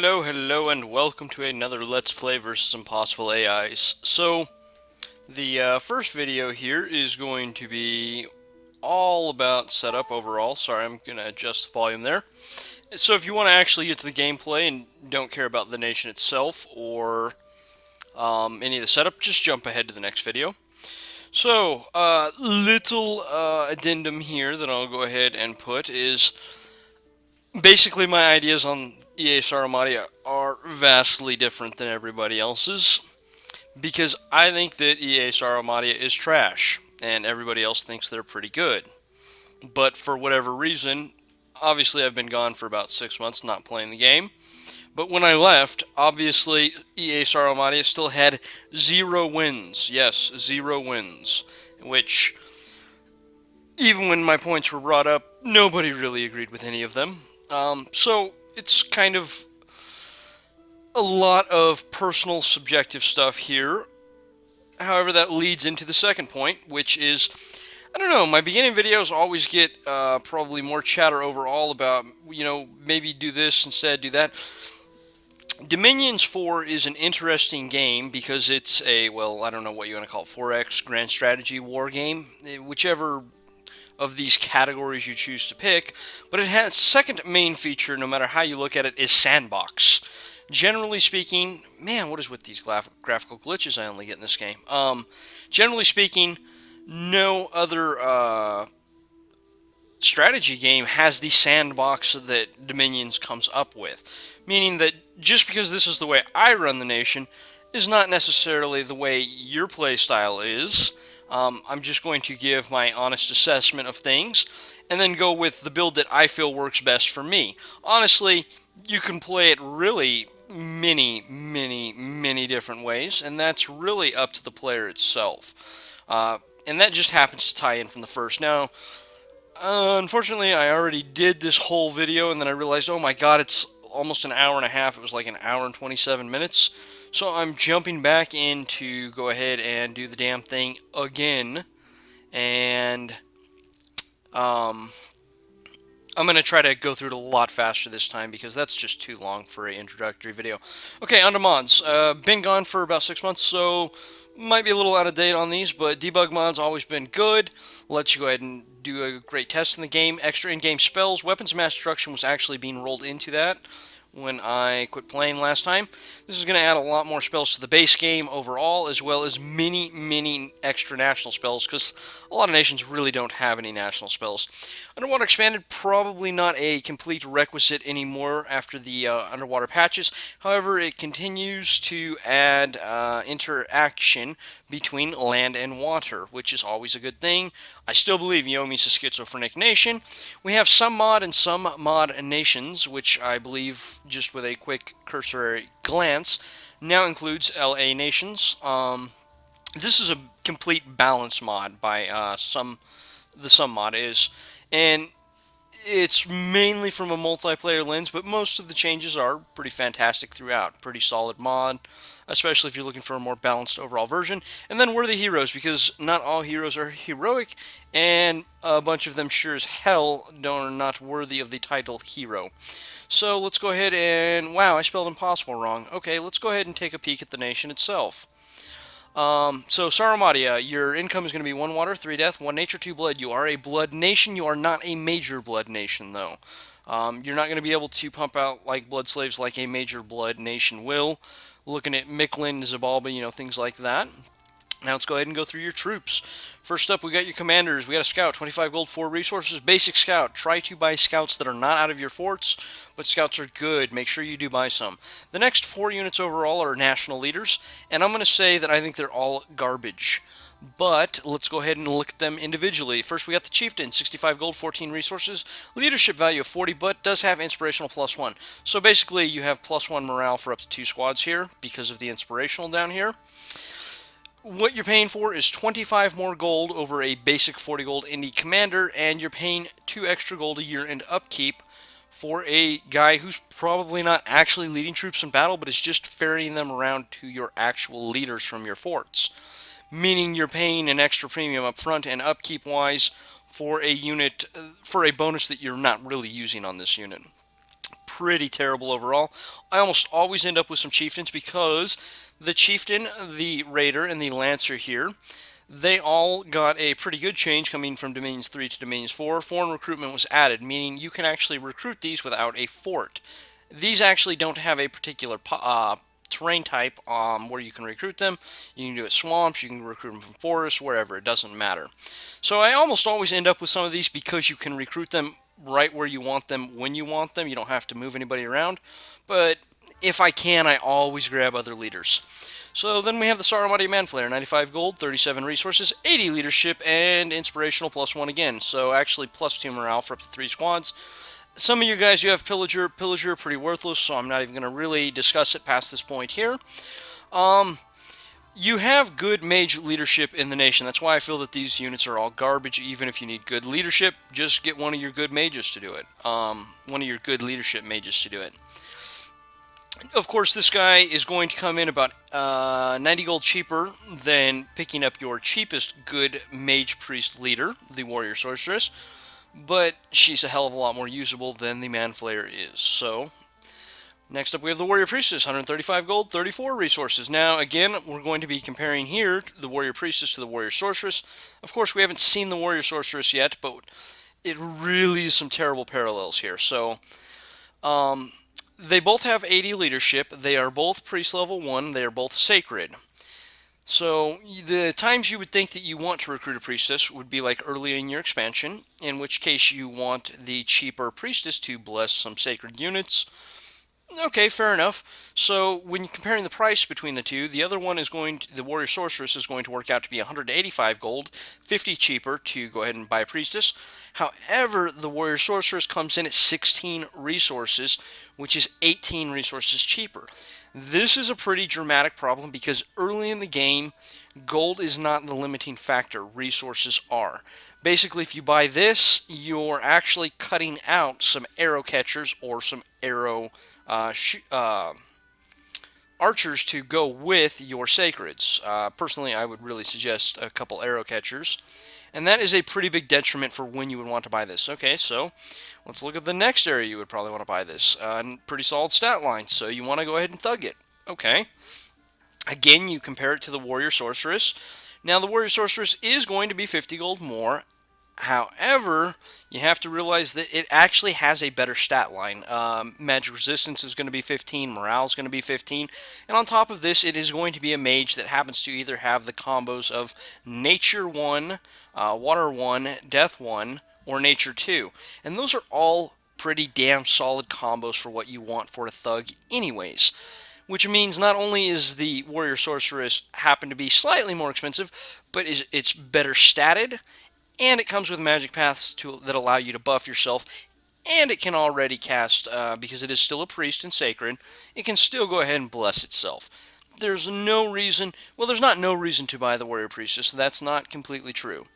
Hello, and welcome to another Let's Play versus Impossible AIs. So, the first video here is going to be all about setup overall. Sorry, I'm going to adjust the volume there. So if you want to actually get to the gameplay and don't care about the nation itself or any of the setup, just jump ahead to the next video. So, little addendum here that I'll go ahead and put is basically my ideas on EA Sauromatia are vastly different than everybody else's, because I think that EA Sauromatia is trash, and everybody else thinks they're pretty good. But for whatever reason, obviously I've been gone for about 6 months not playing the game, but when I left, obviously EA Sauromatia still had 0 wins. Yes, 0 wins, which, even when my points were brought up, nobody really agreed with any of them. So it's kind of a lot of personal subjective stuff here. However, that leads into the second point, which is, I don't know, my beginning videos always get probably more chatter overall about, maybe do this instead, do that. Dominions 4 is an interesting game because it's a, well, I don't know what you want to call it, 4X grand strategy war game, whichever of these categories you choose to pick, but it has second main feature, no matter how you look at it, is sandbox. Generally speaking, man, what is with these graphical glitches I only get in this game? Generally speaking, no other strategy game has the sandbox that Dominions comes up with. Meaning that just because this is the way I run the nation is not necessarily the way your playstyle is. I'm just going to give my honest assessment of things and then go with the build that I feel works best for me. Honestly, you can play it really many different ways, and that's really up to the player itself. And that just happens to tie in from the first. Now, unfortunately, I already did this whole video, and then I realized, oh my god, it's almost an hour and a half. It was like an hour and 27 minutes. So I'm jumping back in to go ahead and do the damn thing again. And I'm going to try to go through it a lot faster this time because that's just too long for an introductory video. Okay, on to mods. Been gone for about 6 months, so might be a little out of date on these, but debug mods always been good. Lets you go ahead and do a great test in the game. Extra in-game spells. Weapons of mass destruction was actually being rolled into that when I quit playing last time. This is going to add a lot more spells to the base game overall, as well as many extra national spells, because a lot of nations really don't have any national spells. Underwater Expanded, probably not a complete requisite anymore after the underwater patches. However, it continues to add interaction between land and water, which is always a good thing. I still believe Yomi's a schizophrenic nation. We have some mod and some mod nations, which I believe, just with a quick cursory glance, now includes LA nations. This is a complete balance mod by the Sum mod is, and it's mainly from a multiplayer lens, but most of the changes are pretty fantastic throughout. Pretty solid mod, especially if you're looking for a more balanced overall version. And then worthy heroes, because not all heroes are heroic, and a bunch of them sure as hell are not worthy of the title hero. So let's go ahead and, wow, I spelled impossible wrong. Okay, let's go ahead and take a peek at the nation itself. So Sauromatia, your income is going to be 1 water, 3 death, 1 nature, 2 blood. You are a blood nation. You are not a major blood nation, though. You're not going to be able to pump out like blood slaves like a major blood nation will. Looking at Micklin, Zabalba, things like that. Now let's go ahead and go through your troops. First up, we got your commanders. We got a scout, 25 gold, 4 resources. Basic scout. Try to buy scouts that are not out of your forts, but scouts are good. Make sure you do buy some. The next 4 units overall are national leaders, and I'm going to say that I think they're all garbage. But let's go ahead and look at them individually. First, we got the chieftain, 65 gold, 14 resources. Leadership value of 40, but does have inspirational +1. So basically, you have +1 morale for up to 2 squads here because of the inspirational down here. What you're paying for is 25 more gold over a basic 40 gold indie commander, and you're paying 2 extra gold a year in upkeep for a guy who's probably not actually leading troops in battle, but is just ferrying them around to your actual leaders from your forts. Meaning you're paying an extra premium up front and upkeep-wise for a unit, for a bonus that you're not really using on this unit. pretty terrible overall. I almost always end up with some chieftains because the chieftain, the raider, and the lancer here, they all got a pretty good change coming from Dominions 3 to Dominions 4. Foreign recruitment was added, meaning you can actually recruit these without a fort. These actually don't have a particular terrain type where you can recruit them. You can do it swamps, you can recruit them from forests, wherever, it doesn't matter. So I almost always end up with some of these because you can recruit them right where you want them when you want them. You don't have to move anybody around. But if I can, I always grab other leaders. So then we have the Sauromatia Manflayer, 95 gold, 37 resources, 80 leadership, and inspirational +1 again. So actually +2 morale for up to 3 squads. Some of you guys, you have Pillager. Pillager, pretty worthless, so I'm not even going to really discuss it past this point here. You have good mage leadership in the nation. That's why I feel that these units are all garbage. Even if you need good leadership, just get one of your good mages to do it. One of your good leadership mages to do it. Of course, this guy is going to come in about 90 gold cheaper than picking up your cheapest good mage priest leader, the warrior sorceress, but she's a hell of a lot more usable than the Manflayer is. So, next up we have the warrior priestess, 135 gold, 34 resources. Now, again, we're going to be comparing here the warrior priestess to the warrior sorceress. Of course, we haven't seen the warrior sorceress yet, but it really is some terrible parallels here. So, they both have 80 leadership. They are both priest level 1. They are both sacred. So the times you would think that you want to recruit a priestess would be like early in your expansion, in which case you want the cheaper priestess to bless some sacred units. Okay, fair enough. So when you're comparing the price between the two, the other one is the warrior sorceress is going to work out to be 185 gold, 50 cheaper to go ahead and buy a priestess. However, the warrior sorceress comes in at 16 resources, which is 18 resources cheaper. This is a pretty dramatic problem because early in the game, gold is not the limiting factor, resources are. Basically, if you buy this, you're actually cutting out some arrow catchers or some arrow archers to go with your sacreds. Personally, I would really suggest a couple arrow catchers. And that is a pretty big detriment for when you would want to buy this. Okay, so let's look at the next area you would probably want to buy this. Pretty solid stat line, so you want to go ahead and thug it. Okay. Again, you compare it to the warrior sorceress. Now, the warrior sorceress is going to be 50 gold more. However, you have to realize that it actually has a better stat line. Magic resistance is going to be 15, morale is going to be 15, and on top of this, it is going to be a mage that happens to either have the combos of Nature 1, Water 1, Death 1, or Nature 2. And those are all pretty damn solid combos for what you want for a thug anyways. Which means not only is the warrior sorceress happen to be slightly more expensive, but it's better statted, and it comes with magic paths that allow you to buff yourself, and it can already cast, because it is still a priest and sacred, it can still go ahead and bless itself. There's no reason, well, there's not no reason to buy the warrior priestess. That's not completely true.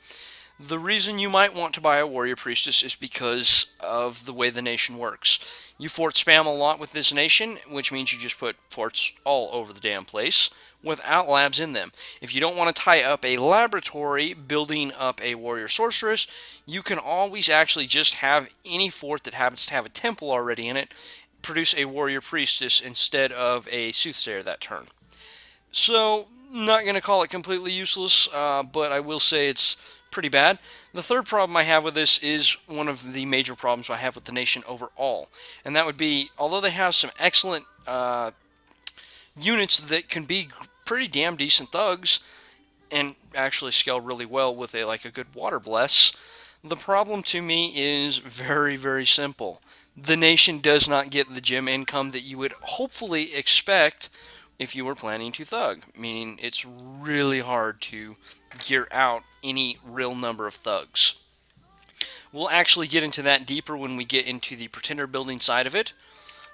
The reason you might want to buy a warrior priestess is because of the way the nation works. You fort spam a lot with this nation, which means you just put forts all over the damn place without labs in them. If you don't want to tie up a laboratory building up a warrior sorceress, you can always actually just have any fort that happens to have a temple already in it produce a warrior priestess instead of a soothsayer that turn. So, not going to call it completely useless, but I will say it's pretty bad. The third problem I have with this is one of the major problems I have with the nation overall, and that would be, although they have some excellent units that can be pretty damn decent thugs, and actually scale really well with a good water bless, the problem to me is very, very simple. The nation does not get the gem income that you would hopefully expect if you were planning to thug, meaning it's really hard to gear out any real number of thugs. We'll actually get into that deeper when we get into the pretender building side of it,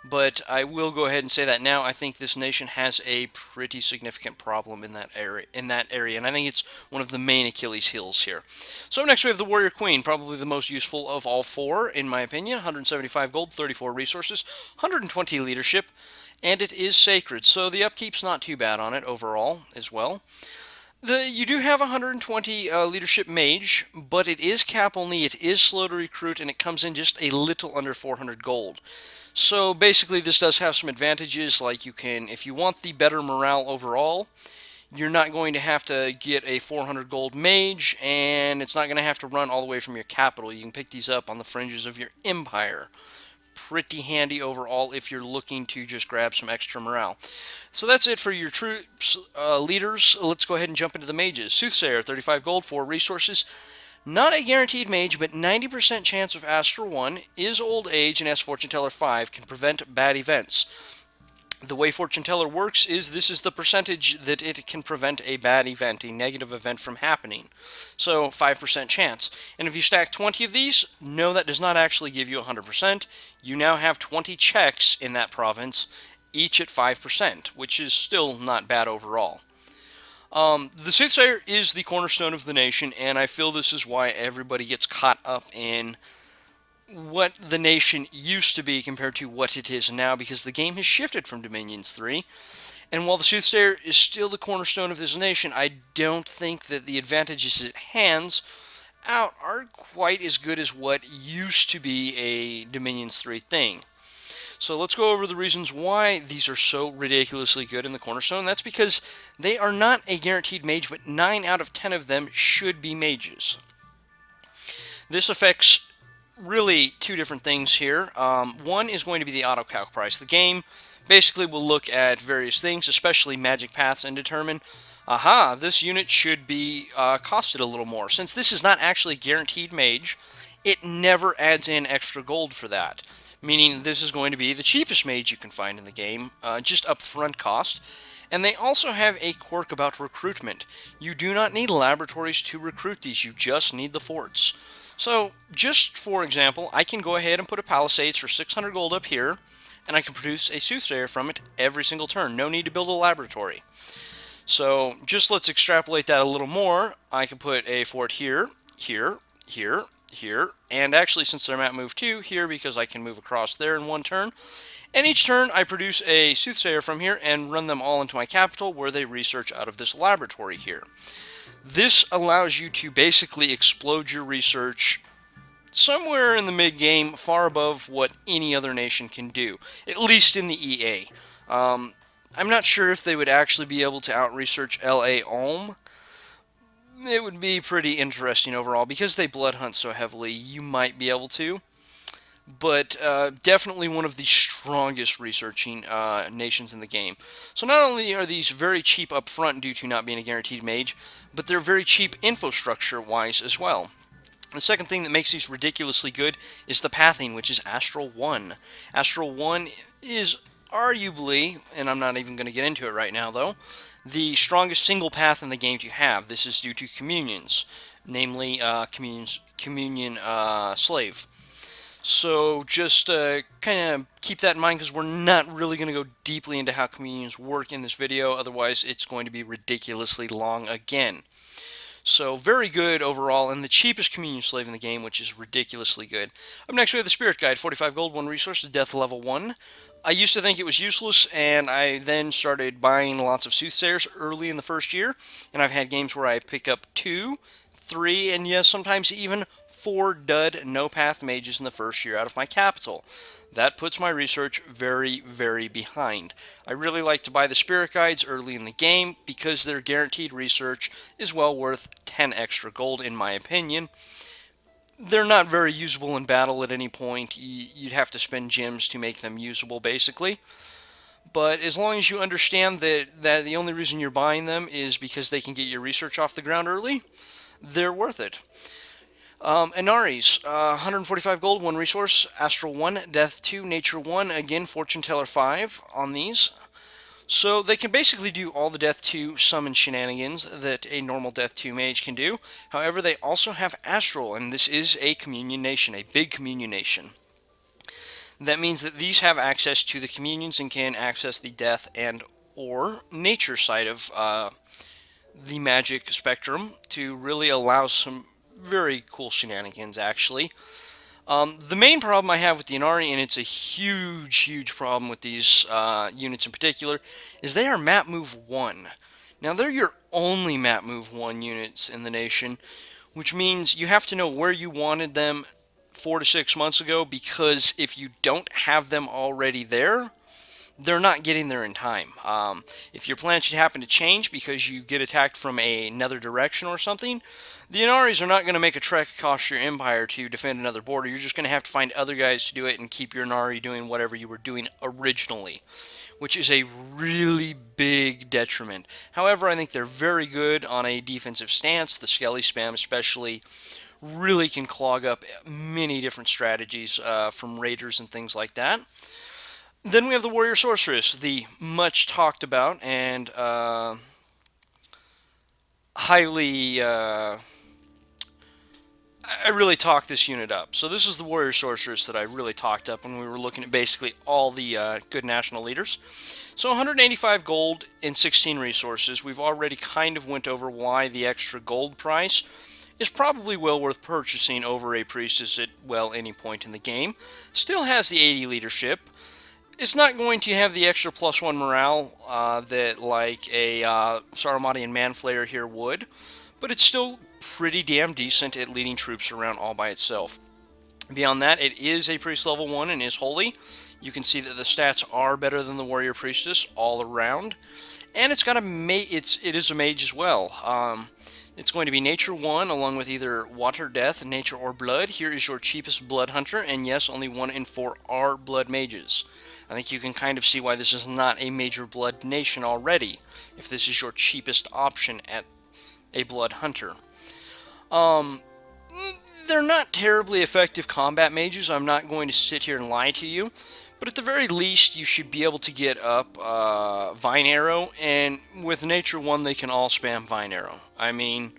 but I will go ahead and say that now. I think this nation has a pretty significant problem in that area, and I think it's one of the main Achilles heels here. So next we have the Warrior Queen, probably the most useful of all four, in my opinion. 175 gold, 34 resources, 120 leadership, and it is sacred, so the upkeep's not too bad on it overall as well. You do have 120 leadership mage, but it is cap only, it is slow to recruit, and it comes in just a little under 400 gold. So basically, this does have some advantages, like you can, if you want the better morale overall, you're not going to have to get a 400 gold mage, and it's not going to have to run all the way from your capital. You can pick these up on the fringes of your empire. Pretty handy overall if you're looking to just grab some extra morale. So that's it for your troops, leaders. Let's go ahead and jump into the mages. Soothsayer, 35 gold, 4 resources. Not a guaranteed mage, but 90% chance of Astral 1, is old age, and has Fortune Teller 5, can prevent bad events. The way Fortune Teller works is this is the percentage that it can prevent a bad event, a negative event from happening. So 5% chance. And if you stack 20 of these, no, that does not actually give you 100%. You now have 20 checks in that province, each at 5%, which is still not bad overall. The Soothsayer is the cornerstone of the nation, and I feel this is why everybody gets caught up in what the nation used to be compared to what it is now, because the game has shifted from Dominions 3. And while the Soothsayer is still the cornerstone of this nation, I don't think that the advantages it hands out are quite as good as what used to be a Dominions 3 thing. So let's go over the reasons why these are so ridiculously good in the cornerstone. That's because they are not a guaranteed mage, but 9 out of 10 of them should be mages. This affects really two different things here. One is going to be the auto-calc price. The game basically will look at various things, especially magic paths, and determine, aha, this unit should be costed a little more. Since this is not actually guaranteed mage, it never adds in extra gold for that. Meaning this is going to be the cheapest mage you can find in the game, just upfront cost. And they also have a quirk about recruitment. You do not need laboratories to recruit these, you just need the forts. So, just for example, I can go ahead and put a Palisades for 600 gold up here, and I can produce a Soothsayer from it every single turn. No need to build a laboratory. So, just let's extrapolate that a little more. I can put a fort here, here, here, here, and actually, since they're map move 2, here, because I can move across there in one turn. And each turn, I produce a Soothsayer from here and run them all into my capital, where they research out of this laboratory here. This allows you to basically explode your research somewhere in the mid-game, far above what any other nation can do, at least in the EA. I'm not sure if they would actually be able to out-research LA Ulm. It would be pretty interesting overall. Because they blood hunt so heavily, you might be able to. But definitely one of the strongest researching nations in the game. So not only are these very cheap up front due to not being a guaranteed mage, but they're very cheap infrastructure-wise as well. The second thing that makes these ridiculously good is the pathing, which is Astral 1. Astral 1 is arguably, and I'm not even going to get into it right now though, the strongest single path in the game to have. This is due to communions, namely communion slave. So just kind of keep that in mind, because we're not really going to go deeply into how communions work in this video, otherwise it's going to be ridiculously long again. So very good overall, and the cheapest communion slave in the game, which is ridiculously good. Up next we have the Spirit Guide, 45 gold, 1 resource, to death level 1. I used to think it was useless, and I then started buying lots of Soothsayers early in the first year, and I've had games where I pick up 2, 3, and yes, sometimes even 4 dud no-path mages in the first year out of my capital. That puts my research very, very behind. I really like to buy the Spirit Guides early in the game because their guaranteed research is well worth 10 extra gold in my opinion. They're not very usable in battle at any point. You'd have to spend gems to make them usable basically. But as long as you understand that the only reason you're buying them is because they can get your research off the ground early, they're worth it. Inaris, 145 gold, 1 resource, Astral 1, Death 2, Nature 1, again, Fortune Teller 5 on these. So they can basically do all the Death 2 summon shenanigans that a normal Death 2 mage can do. However, they also have Astral, and this is a communion nation, a big communion nation. That means that these have access to the communions and can access the Death and or Nature side of the magic spectrum to really allow some very cool shenanigans, actually. The main problem I have with the Inari, and it's a huge, huge problem with these units in particular, is they are map move 1. Now, they're your only map move 1 units in the nation, which means you have to know where you wanted them 4 to 6 months ago, because if you don't have them already there, they're not getting there in time. If your plan should happen to change because you get attacked from another direction or something, the Inaris are not going to make a trek across your empire to defend another border. You're just going to have to find other guys to do it and keep your Inari doing whatever you were doing originally, which is a really big detriment. However, I think they're very good on a defensive stance. The Skelly spam especially really can clog up many different strategies from raiders and things like that. Then we have the Warrior Sorceress, the much talked about and highly... I really talked this unit up. So this is the Warrior Sorceress that I really talked up when we were looking at basically all the good national leaders. So 185 gold and 16 resources. We've already kind of went over why the extra gold price is probably well worth purchasing over a priestess at, well, any point in the game. Still has the 80 leadership. It's not going to have the extra +1 morale that like a Sauromatian Manflayer here would, but it's still pretty damn decent at leading troops around all by itself. Beyond that, it is a priest level 1 and is holy. You can see that the stats are better than the warrior priestess all around, and it's got it is a mage as well. It's going to be nature 1 along with either water, death, nature, or blood. Here is your cheapest blood hunter, and yes, only 1 in 4 are blood mages. I think you can kind of see why this is not a major blood nation already, if this is your cheapest option at a blood hunter. They're not terribly effective combat mages, I'm not going to sit here and lie to you, but at the very least you should be able to get up Vine Arrow, and with Nature 1 they can all spam Vine Arrow. I mean,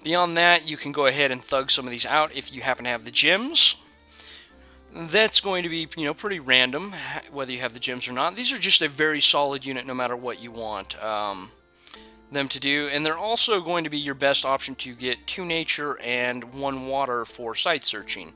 beyond that you can go ahead and thug some of these out if you happen to have the gems. That's going to be, pretty random, whether you have the gems or not. These are just a very solid unit no matter what you want them to do. And they're also going to be your best option to get 2 nature and 1 water for site searching.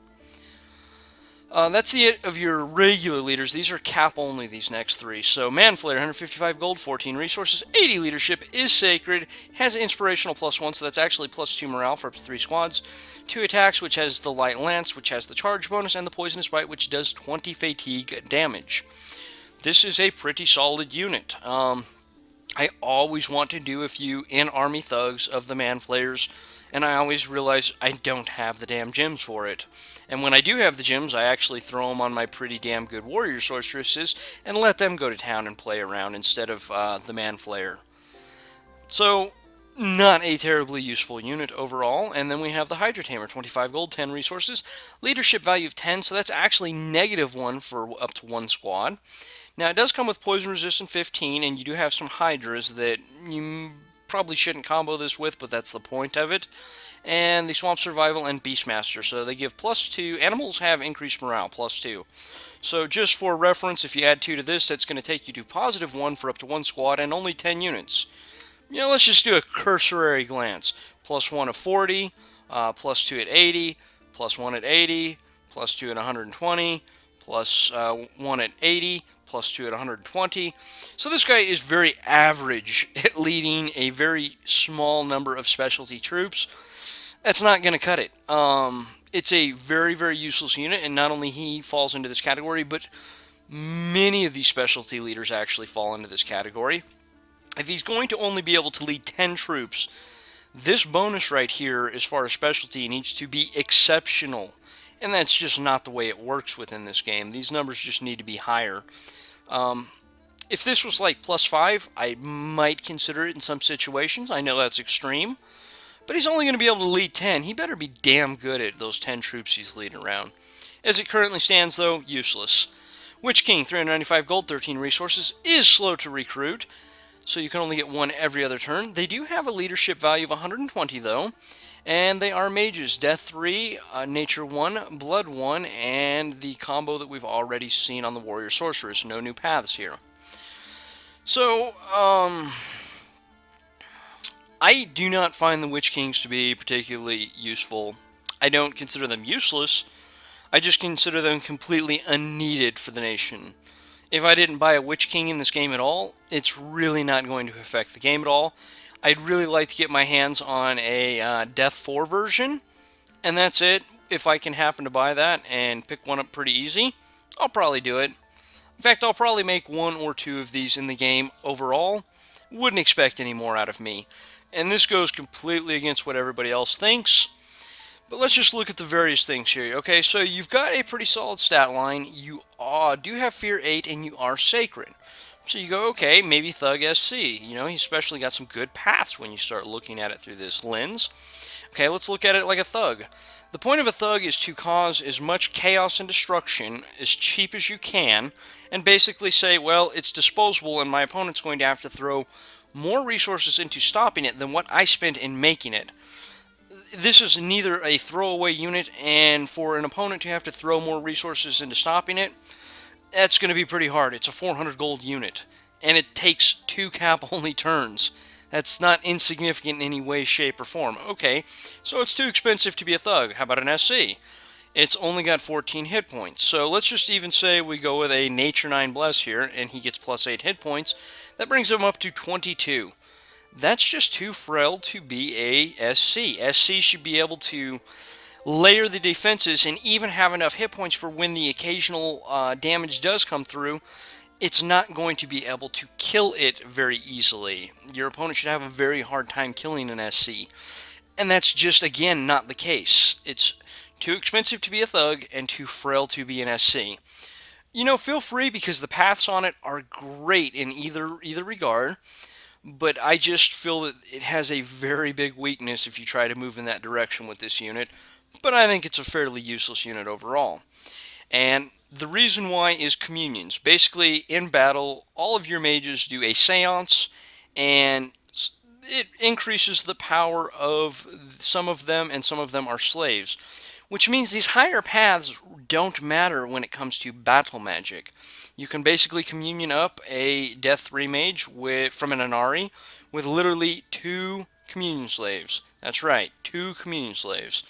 That's it of your regular leaders. These are cap only, these next 3. So Manflayer, 155 gold, 14 resources, 80 leadership, is sacred, has inspirational +1, so that's actually +2 morale for up to 3 squads. 2 attacks, which has the light lance, which has the charge bonus, and the poisonous bite, which does 20 fatigue damage. This is a pretty solid unit. I always want to do a few in-army thugs of the Manflayers, and I always realize I don't have the damn gems for it. And when I do have the gems, I actually throw them on my pretty damn good warrior sorceresses and let them go to town and play around instead of the Manflayer. So, not a terribly useful unit overall. And then we have the Hydra Tamer, 25 gold, 10 resources, leadership value of 10, so that's actually -1 for up to 1 squad. Now, it does come with poison resistant 15, and you do have some Hydras that you probably shouldn't combo this with, but that's the point of it. And the Swamp Survival and Beastmaster, so they give +2. Animals have increased morale, +2. So just for reference, if you add 2 to this, that's going to take you to +1 for up to 1 squad and only 10 units. Let's just do a cursory glance. +1 at 40, +2 at 80, +1 at 80, +2 at 120, +1 at 80, +2 at 120. So this guy is very average at leading a very small number of specialty troops. That's not going to cut it. It's a very, very useless unit, and not only he falls into this category, but many of these specialty leaders actually fall into this category. If he's going to only be able to lead 10 troops, this bonus right here, as far as specialty, needs to be exceptional. And that's just not the way it works within this game. These numbers just need to be higher. If this was like +5, I might consider it in some situations. I know that's extreme. But he's only going to be able to lead 10. He better be damn good at those 10 troops he's leading around. As it currently stands, though, useless. Witch King, 395 gold, 13 resources, is slow to recruit, so you can only get 1 every other turn. They do have a leadership value of 120, though, and they are mages. Death 3, Nature 1, Blood 1, and the combo that we've already seen on the Warrior Sorceress. No new paths here. So, I do not find the Witch Kings to be particularly useful. I don't consider them useless. I just consider them completely unneeded for the nation. If I didn't buy a Witch King in this game at all, it's really not going to affect the game at all. I'd really like to get my hands on a Death 4 version, and that's it. If I can happen to buy that and pick one up pretty easy, I'll probably do it. In fact, I'll probably make one or two of these in the game overall. Wouldn't expect any more out of me. And this goes completely against what everybody else thinks. But let's just look at the various things here. Okay, so you've got a pretty solid stat line. You do have Fear 8 and you are Sacred. So you go, okay, maybe Thug SC. You know, he's especially got some good paths when you start looking at it through this lens. Okay, let's look at it like a Thug. The point of a Thug is to cause as much chaos and destruction as cheap as you can, and basically say, well, it's disposable and my opponent's going to have to throw more resources into stopping it than what I spent in making it. This is neither a throwaway unit, and for an opponent to have to throw more resources into stopping it, that's going to be pretty hard. It's a 400 gold unit, and it takes 2 cap-only turns. That's not insignificant in any way, shape, or form. Okay, so it's too expensive to be a Thug. How about an SC? It's only got 14 hit points. So let's just even say we go with a Nature 9 Bless here, and he gets plus 8 hit points. That brings him up to 22. That's just too frail to be a SC. SC should be able to layer the defenses and even have enough hit points for when the occasional damage does come through. It's not going to be able to kill it very easily. Your opponent should have a very hard time killing an SC. And that's just, again, not the case. It's too expensive to be a Thug and too frail to be an SC. You know, feel free, because the paths on it are great in either regard. But I just feel that it has a very big weakness if you try to move in that direction with this unit. But I think it's a fairly useless unit overall. And the reason why is communions. Basically, in battle, all of your mages do a seance, and it increases the power of some of them, and some of them are slaves. Which means these higher paths don't matter when it comes to battle magic. You can basically communion up a Death 3 mage from an Inari with literally 2 communion slaves. That's right, 2 communion slaves.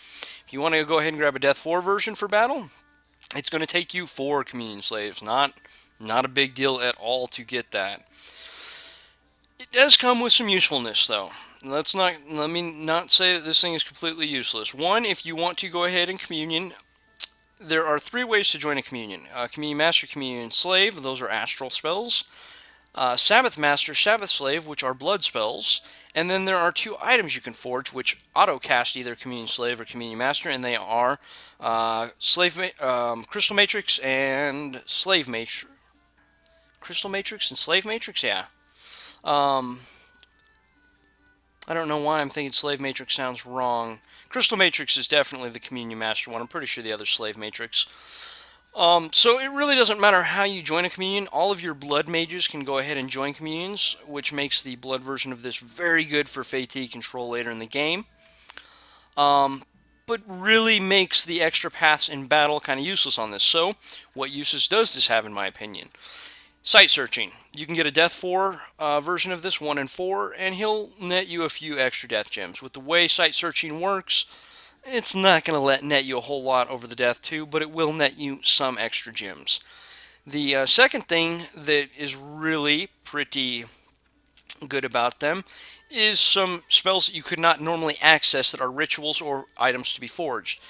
If you want to go ahead and grab a Death 4 version for battle, it's going to take you 4 communion slaves. Not a big deal at all to get that. It does come with some usefulness, though. Let me not say that this thing is completely useless. One, if you want to go ahead and communion, there are 3 ways to join a communion. Communion Master, Communion Slave, those are astral spells. Sabbath Master, Sabbath Slave, which are blood spells. And then there are 2 items you can forge, which auto-cast either Communion Slave or Communion Master, and they are Crystal Matrix and Slave Matrix. Crystal Matrix and Slave Matrix? Yeah. I don't know why I'm thinking Slave Matrix sounds wrong. Crystal Matrix is definitely the Communion Master one. I'm pretty sure the other's Slave Matrix. So it really doesn't matter how you join a communion. All of your blood mages can go ahead and join communions, which makes the blood version of this very good for Fate control later in the game. But really makes the extra paths in battle kind of useless on this. So what uses does this have, in my opinion? Site searching. You can get a Death 4 version of this, 1 and 4, and he'll net you a few extra death gems. With the way site searching works, it's not going to net you a whole lot over the Death 2, but it will net you some extra gems. The second thing that is really pretty good about them is some spells that you could not normally access that are rituals or items to be forged.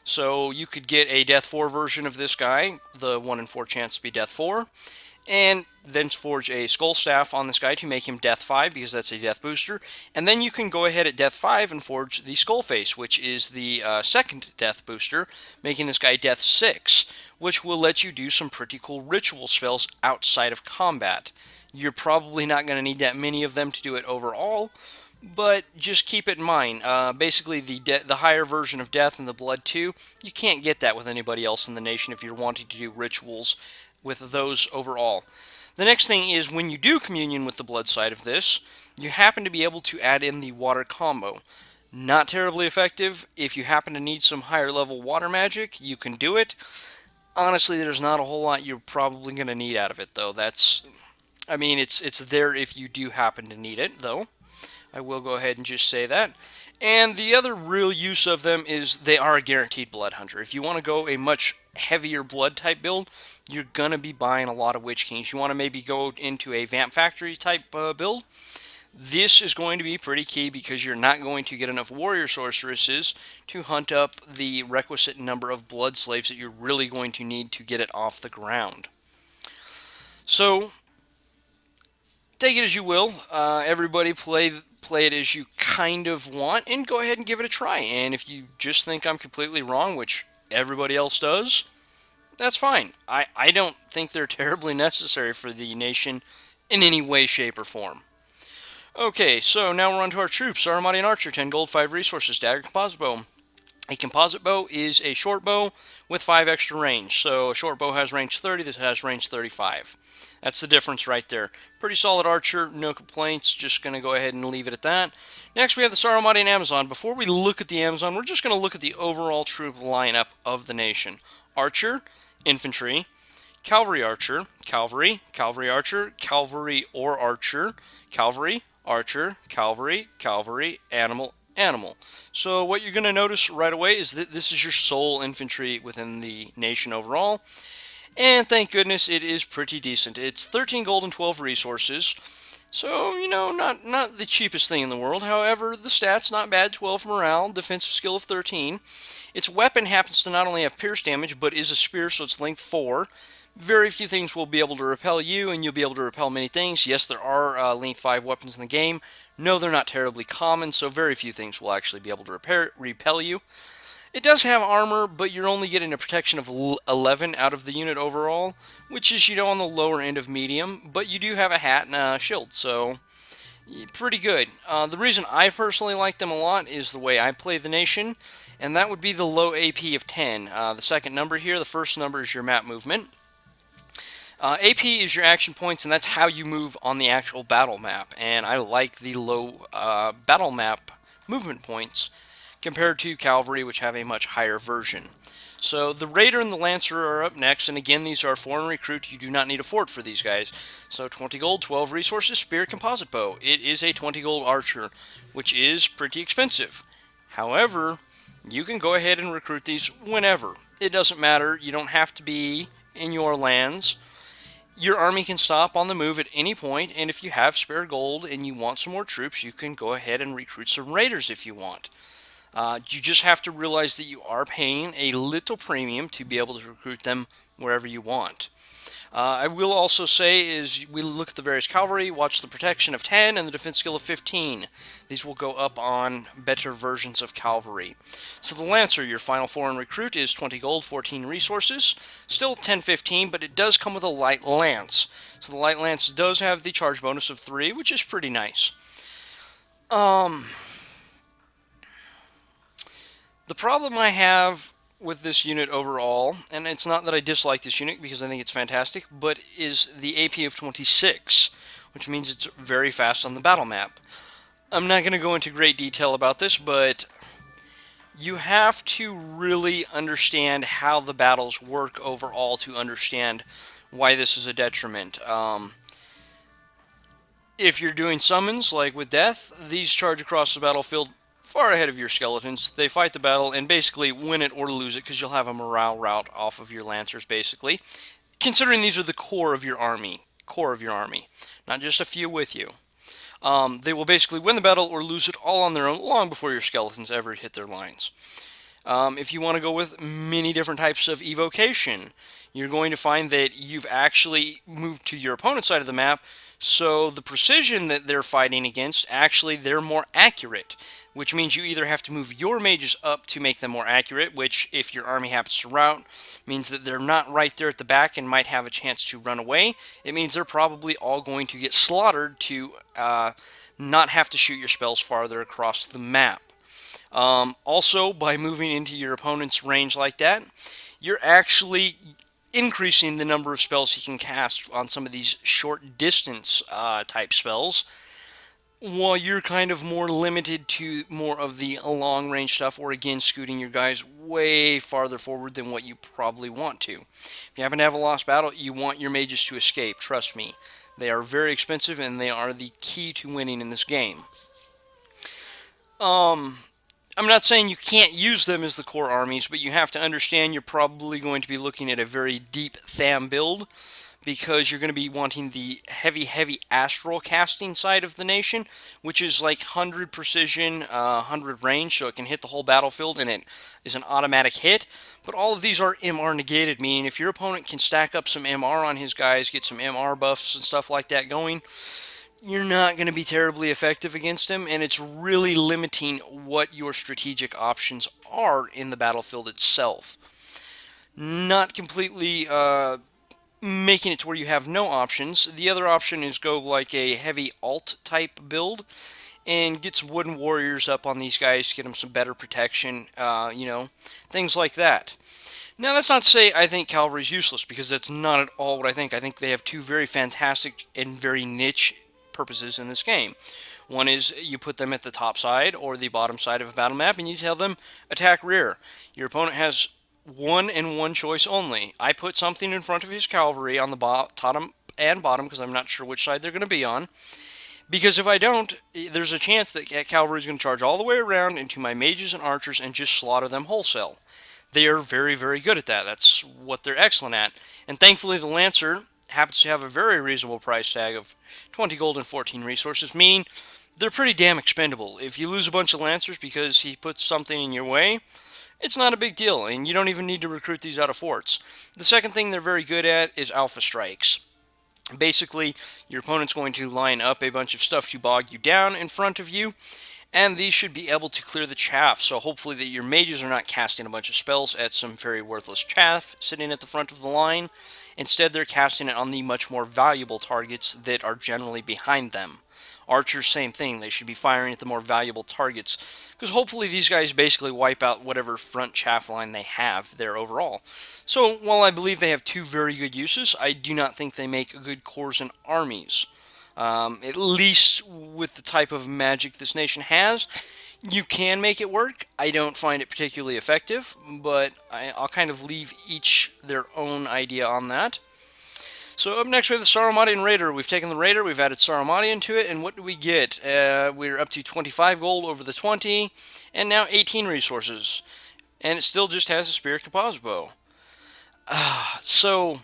So you could get a Death 4 version of this guy, the 1 in 4 chance to be Death 4, and then forge a Skull Staff on this guy to make him Death 5, because that's a Death booster. And then you can go ahead at Death 5 and forge the Skull Face, which is the second Death booster, making this guy Death 6, which will let you do some pretty cool ritual spells outside of combat. You're probably not going to need that many of them to do it overall, but just keep it in mind. Basically, the higher version of Death and the Blood 2, you can't get that with anybody else in the nation if you're wanting to do rituals with those overall. The next thing is, when you do communion with the blood side of this, you happen to be able to add in the water combo. Not terribly effective. If you happen to need some higher level water magic, you can do it. Honestly, there's not a whole lot you're probably going to need out of it, though. It's there if you do happen to need it, though. I will go ahead and just say that. And the other real use of them is they are a guaranteed blood hunter. If you want to go a much heavier blood type build, you're going to be buying a lot of Witch Kings. You want to maybe go into a Vamp Factory type build, This is going to be pretty key because you're not going to get enough warrior sorceresses to hunt up the requisite number of blood slaves that you're really going to need to get it off the ground. So, take it as you will. Everybody play it as you kind of want, and go ahead and give it a try. And if you just think I'm completely wrong, which everybody else does, that's fine. I don't think they're terribly necessary for the nation in any way, shape, or form. Okay, so now we're on to our troops. Sauromatian Archer, 10 gold, 5 resources, dagger, composite bow. A composite bow is a short bow with 5 extra range. So a short bow has range 30, this has range 35. That's the difference right there. Pretty solid archer, no complaints. Just going to go ahead and leave it at that. Next, we have the Sauromatian Amazon. Before we look at the Amazon, we're just going to look at the overall troop lineup of the nation. Archer, infantry, cavalry archer, cavalry, cavalry archer, cavalry or archer, cavalry, archer, cavalry, cavalry, animal, animal. So what you're going to notice right away is that this is your sole infantry within the nation overall. And thank goodness it is pretty decent. It's 13 gold and 12 resources. So, you know, not the cheapest thing in the world. However, the stats not bad. 12 morale, defensive skill of 13. Its weapon happens to not only have pierce damage, but is a spear, so it's length 4. Very few things will be able to repel you, and you'll be able to repel many things. Yes, there are length 5 weapons in the game. No, they're not terribly common, so very few things will actually be able to repel you. It does have armor, but you're only getting a protection of 11 out of the unit overall, which is, you know, on the lower end of medium, but you do have a hat and a shield, so pretty good. The reason I personally like them a lot is the way I play the nation, and that would be the low AP of 10. The second number here, the first number is your map movement. AP is your action points, and that's how you move on the actual battle map, and I like the low battle map movement points compared to cavalry, which have a much higher version. So the Raider and the Lancer are up next, and again, these are foreign recruit. You do not need a fort for these guys. So 20 gold, 12 resources, spear, composite bow. It is a 20 gold archer, which is pretty expensive. However, you can go ahead and recruit these whenever. It doesn't matter. You don't have to be in your lands. Your army can stop on the move at any point, and if you have spare gold and you want some more troops, you can go ahead and recruit some raiders if you want. You just have to realize that you are paying a little premium to be able to recruit them wherever you want. I will also say is we look at the various cavalry, watch the protection of 10 and the defense skill of 15. These will go up on better versions of cavalry. So the Lancer, your final foreign recruit, is 20 gold, 14 resources. Still 10-15, but it does come with a light lance. So the light lance does have the charge bonus of 3, which is pretty nice. The problem I have with this unit overall, and it's not that I dislike this unit because I think it's fantastic, but is the AP of 26, which means it's very fast on the battle map. I'm not going to go into great detail about this, but you have to really understand how the battles work overall to understand why this is a detriment. If you're doing summons, like with Death, these charge across the battlefield far ahead of your skeletons. They fight the battle and basically win it or lose it because you'll have a morale route off of your lancers, basically. Considering these are the core of your army, not just a few with you. They will basically win the battle or lose it all on their own long before your skeletons ever hit their lines. If you want to go with many different types of evocation, you're going to find that you've actually moved to your opponent's side of the map, so the precision that they're fighting against, actually they're more accurate, which means you either have to move your mages up to make them more accurate, which if your army happens to rout, means that they're not right there at the back and might have a chance to run away. It means they're probably all going to get slaughtered to not have to shoot your spells farther across the map. Also, by moving into your opponent's range like that, you're actually increasing the number of spells he can cast on some of these short distance type spells, while you're kind of more limited to more of the long range stuff, or again scooting your guys way farther forward than what you probably want to. If you happen to have a lost battle, you want your mages to escape, trust me. They are very expensive and they are the key to winning in this game. I'm not saying you can't use them as the core armies, but you have to understand you're probably going to be looking at a very deep Tham build, because you're going to be wanting the heavy astral casting side of the nation, which is like 100 precision, 100 range, so it can hit the whole battlefield and it is an automatic hit. But all of these are MR negated, meaning if your opponent can stack up some MR on his guys, get some MR buffs and stuff like that going, you're not going to be terribly effective against him, and it's really limiting what your strategic options are in the battlefield itself. Not completely making it to where you have no options. The other option is go like a heavy alt type build and get some wooden warriors up on these guys, get them some better protection, things like that. Now, that's not to say I think cavalry is useless, because that's not at all what I think. I think they have two very fantastic and very niche purposes in this game. One is you put them at the top side or the bottom side of a battle map, and you tell them, attack rear. Your opponent has one and one choice only. I put something in front of his cavalry on the top and bottom, because I'm not sure which side they're going to be on. Because if I don't, there's a chance that cavalry is going to charge all the way around into my mages and archers and just slaughter them wholesale. They are very, very good at that. That's what they're excellent at. And thankfully, the Lancer happens to have a very reasonable price tag of 20 gold and 14 resources, meaning they're pretty damn expendable. If you lose a bunch of Lancers because he puts something in your way, it's not a big deal, and you don't even need to recruit these out of forts. The second thing they're very good at is alpha strikes. Basically, your opponent's going to line up a bunch of stuff to bog you down in front of you, and these should be able to clear the chaff, so hopefully that your mages are not casting a bunch of spells at some very worthless chaff sitting at the front of the line. Instead, they're casting it on the much more valuable targets that are generally behind them. Archers, same thing. They should be firing at the more valuable targets, because hopefully these guys basically wipe out whatever front chaff line they have there overall. So, while I believe they have two very good uses, I do not think they make good corps and armies. At least with the type of magic this nation has, you can make it work. I don't find it particularly effective, but I'll kind of leave each their own idea on that. So up next we have the Sauromatian Raider. We've taken the Raider, we've added Sauromatian to it, and what do we get? We're up to 25 gold over the 20, and now 18 resources. And it still just has a Spirit Composite Bow. So,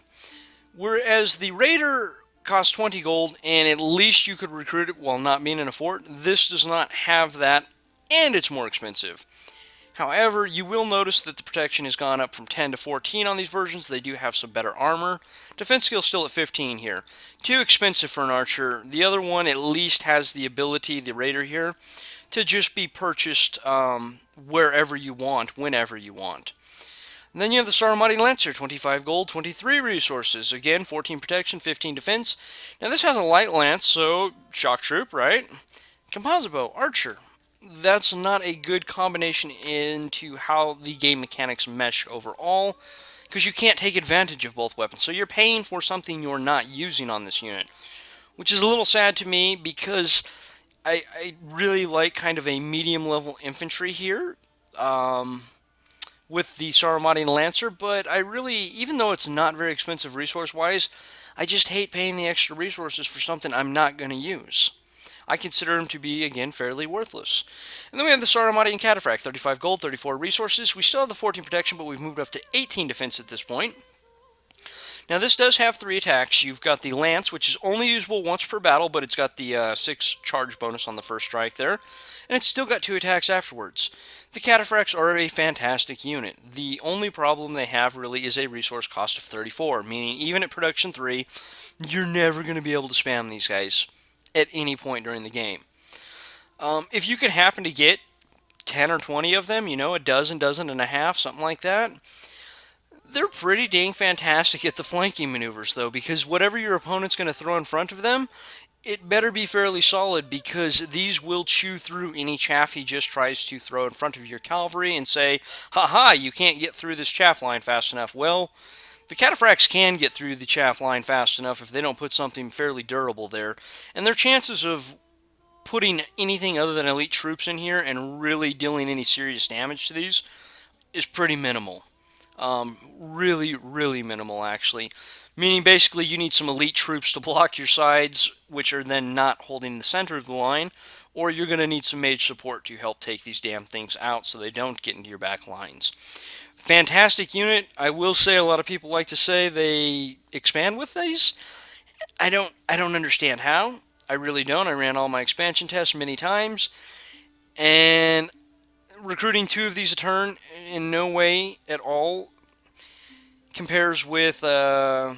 whereas the Raider costs 20 gold, and at least you could recruit it while not being in a fort, this does not have that, and it's more expensive. However, you will notice that the protection has gone up from 10 to 14 on these versions. They do have some better armor. Defense skill still at 15 here. Too expensive for an archer. The other one at least has the ability, the Raider here, to just be purchased wherever you want, whenever you want. And then you have the Sauromatian Lancer, 25 gold, 23 resources. Again, 14 protection, 15 defense. Now this has a light lance, so shock troop, right? Composite bow, archer. That's not a good combination into how the game mechanics mesh overall, because you can't take advantage of both weapons. So you're paying for something you're not using on this unit, which is a little sad to me, because I really like kind of a medium-level infantry here with the Sauromatian Lancer, but I really, even though it's not very expensive resource-wise, I just hate paying the extra resources for something I'm not going to use. I consider him to be, again, fairly worthless. And then we have the Sauromatian Cataphract, 35 gold, 34 resources. We still have the 14 protection, but we've moved up to 18 defense at this point. Now, this does have 3 attacks. You've got the Lance, which is only usable once per battle, but it's got the 6 charge bonus on the first strike there. And it's still got 2 attacks afterwards. The Cataphracts are a fantastic unit. The only problem they have, really, is a resource cost of 34, meaning even at production 3, you're never going to be able to spam these guys at any point during the game. If you could happen to get 10 or 20 of them, a dozen and a half, something like that, they're pretty dang fantastic at the flanking maneuvers, though, because whatever your opponent's going to throw in front of them, it better be fairly solid, because these will chew through any chaff he just tries to throw in front of your cavalry and say, "Ha-ha, you can't get through this chaff line fast enough." Well, the Cataphracts can get through the chaff line fast enough if they don't put something fairly durable there, and their chances of putting anything other than elite troops in here and really dealing any serious damage to these is pretty minimal. Really, really minimal, actually. Meaning, basically, you need some elite troops to block your sides, which are then not holding the center of the line, or you're going to need some mage support to help take these damn things out so they don't get into your back lines. Fantastic unit. I will say a lot of people like to say they expand with these. I don't understand how. I really don't. I ran all my expansion tests many times, and recruiting two of these a turn in no way at all compares with. If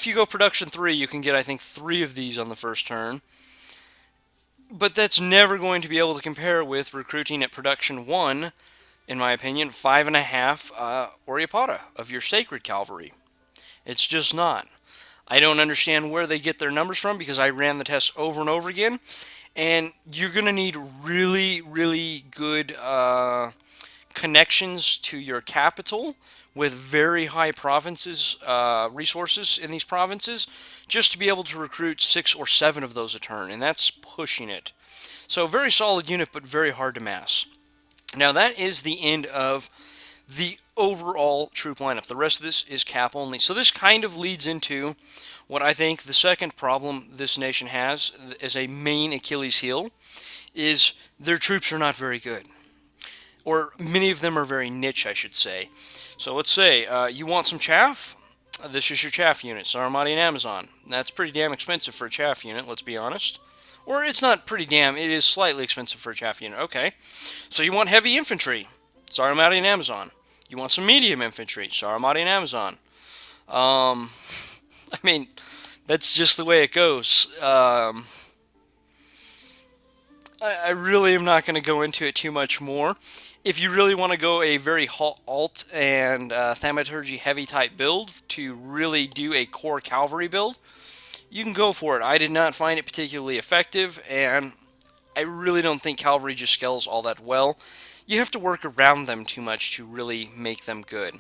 you go production 3, you can get, I think, 3 of these on the first turn. But that's never going to be able to compare with recruiting at production 1, in my opinion, 5.5 Oreopata of your Sacred Cavalry. It's just not. I don't understand where they get their numbers from because I ran the tests over and over again. And you're going to need really, really good connections to your capital with very high provinces, resources in these provinces, just to be able to recruit 6 or 7 of those a turn, and that's pushing it. So very solid unit, but very hard to mass. Now that is the end of the overall troop lineup. The rest of this is cap only. So this kind of leads into what I think the second problem this nation has as a main Achilles heel is their troops are not very good. Or many of them are very niche, I should say. So let's say you want some chaff. This is your chaff unit, Sauromatia and Amazon. That's pretty damn expensive for a chaff unit, let's be honest. Or it's not pretty damn, it is slightly expensive for a chaff unit. Okay. So you want heavy infantry, Sauromatia and Amazon. You want some medium infantry, Sauromatia and Amazon. I mean, that's just the way it goes. I really am not going to go into it too much more. If you really want to go a very alt and thaumaturgy heavy type build to really do a core cavalry build, you can go for it. I did not find it particularly effective, and I really don't think cavalry just scales all that well. You have to work around them too much to really make them good.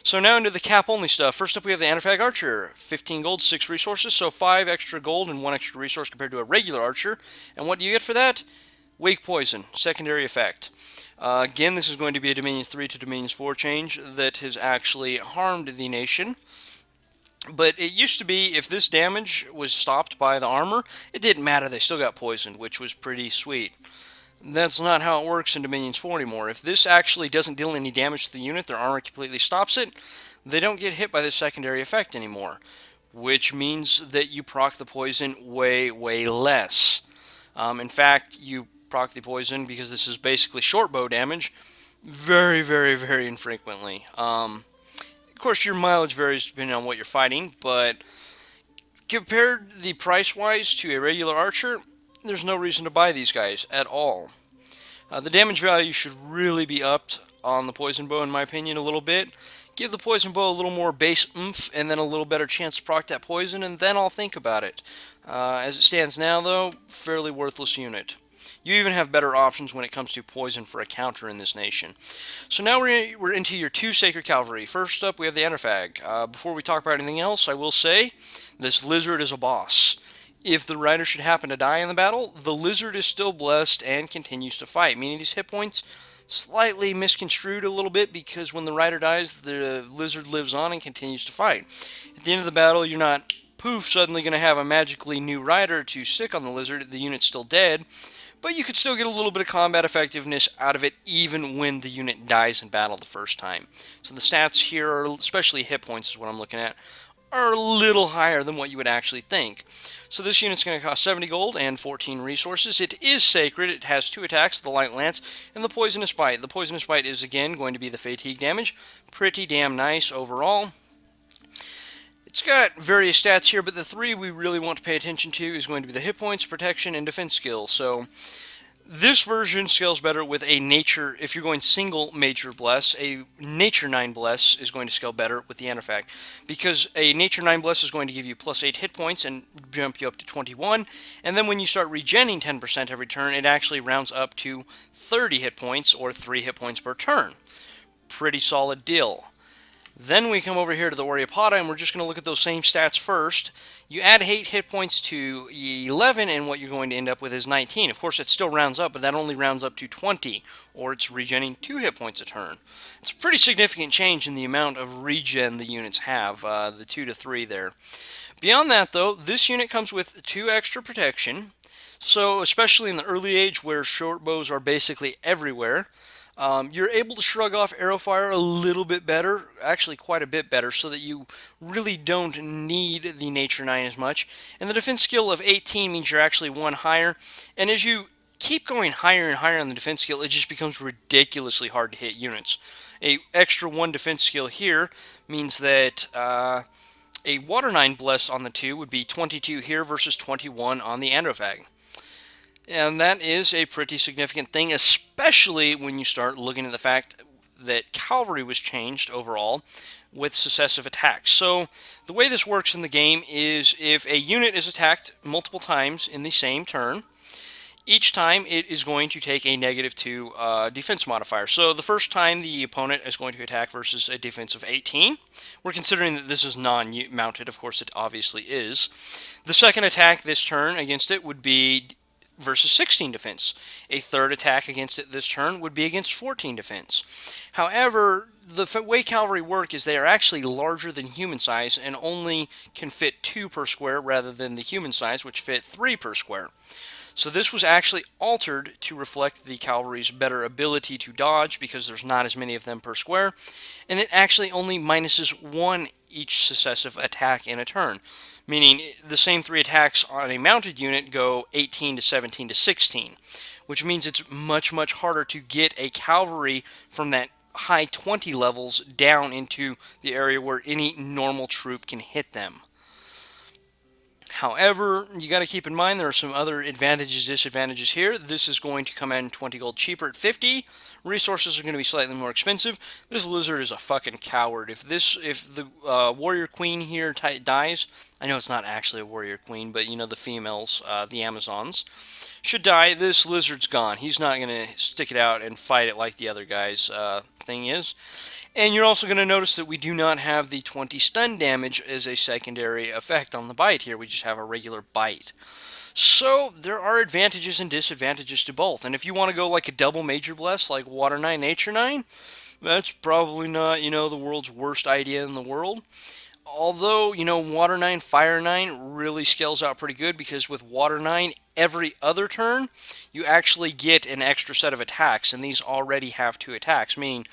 So now into the cap only stuff. First up we have the Antifag Archer. 15 gold, 6 resources, so 5 extra gold and 1 extra resource compared to a regular archer. And what do you get for that? Wake Poison, secondary effect. Again, this is going to be a Dominions 3 to Dominions 4 change that has actually harmed the nation. But it used to be, if this damage was stopped by the armor, it didn't matter, they still got poisoned, which was pretty sweet. That's not how it works in Dominions 4 anymore. If this actually doesn't deal any damage to the unit, their armor completely stops it, they don't get hit by this secondary effect anymore. Which means that you proc the poison way, way less. In fact, you proc the poison, because this is basically short bow damage, very, very, very infrequently. Of course, your mileage varies depending on what you're fighting, but compared the price-wise to a regular archer, there's no reason to buy these guys at all. The damage value should really be upped on the poison bow, in my opinion, a little bit. Give the poison bow a little more base oomph, and then a little better chance to proc that poison, and then I'll think about it. As it stands now, though, fairly worthless unit. You even have better options when it comes to poison for a counter in this nation. So now we're into your 2 Sacred Cavalry. First up, we have the Antifag. Before we talk about anything else, I will say this lizard is a boss. If the rider should happen to die in the battle, the lizard is still blessed and continues to fight, meaning these hit points slightly misconstrued a little bit, because when the rider dies, the lizard lives on and continues to fight. At the end of the battle, you're not, poof, suddenly going to have a magically new rider to stick on the lizard. The unit's still dead, but you could still get a little bit of combat effectiveness out of it even when the unit dies in battle the first time. So the stats here, are, especially hit points is what I'm looking at, are a little higher than what you would actually think. So this unit's going to cost 70 gold and 14 resources. It is sacred. It has 2 attacks, the Light Lance and the Poisonous Bite. The Poisonous Bite is, again, going to be the fatigue damage. Pretty damn nice overall. It's got various stats here, but the 3 we really want to pay attention to is going to be the hit points, protection, and defense skill. So this version scales better with a nature. If you're going single major bless, a nature 9 bless is going to scale better with the Antifag, because a nature 9 bless is going to give you plus 8 hit points and jump you up to 21, and then when you start regenning 10% every turn, it actually rounds up to 30 hit points, or 3 hit points per turn. Pretty solid deal. Then we come over here to the Oreopata, and we're just going to look at those same stats first. You add 8 hit points to 11, and what you're going to end up with is 19. Of course, it still rounds up, but that only rounds up to 20, or it's regenning 2 hit points a turn. It's a pretty significant change in the amount of regen the units have, the 2 to 3 there. Beyond that, though, this unit comes with 2 extra protection, so especially in the early age where short bows are basically everywhere, You're able to shrug off arrow fire a little bit better, actually quite a bit better, so that you really don't need the Nature 9 as much. And the defense skill of 18 means you're actually one higher. And as you keep going higher and higher on the defense skill, it just becomes ridiculously hard to hit units. A extra 1 defense skill here means that a Water 9 Bless on the 2 would be 22 here versus 21 on the Androphag. And that is a pretty significant thing, especially when you start looking at the fact that cavalry was changed overall with successive attacks. So the way this works in the game is if a unit is attacked multiple times in the same turn, each time it is going to take a -2 defense modifier. So the first time the opponent is going to attack versus a defense of 18. We're considering that this is non-mounted. Of course, it obviously is. The second attack this turn against it would be versus 16 defense. A third attack against it this turn would be against 14 defense. However, the way cavalry work is they are actually larger than human size and only can fit 2 per square rather than the human size, which fit 3 per square. So this was actually altered to reflect the cavalry's better ability to dodge because there's not as many of them per square, and it actually only minuses 1 each successive attack in a turn, meaning the same 3 attacks on a mounted unit go 18 to 17 to 16, which means it's much, much harder to get a cavalry from that high 20 levels down into the area where any normal troop can hit them. However, you got to keep in mind there are some other advantages, disadvantages here. This is going to come in 20 gold cheaper at 50. Resources are going to be slightly more expensive. This lizard is a fucking coward. If the warrior queen here dies, I know it's not actually a warrior queen, but you know the females, the Amazons, should die. This lizard's gone. He's not going to stick it out and fight it like the other guy's thing is. And you're also going to notice that we do not have the 20 stun damage as a secondary effect on the bite here. We just have a regular bite. So there are advantages and disadvantages to both. And if you want to go like a double major bless, like Water 9, Nature 9, that's probably not, the world's worst idea in the world. Although, Water 9, Fire 9 really scales out pretty good because with Water 9, every other turn, you actually get an extra set of attacks. And these already have 2 attacks, meaning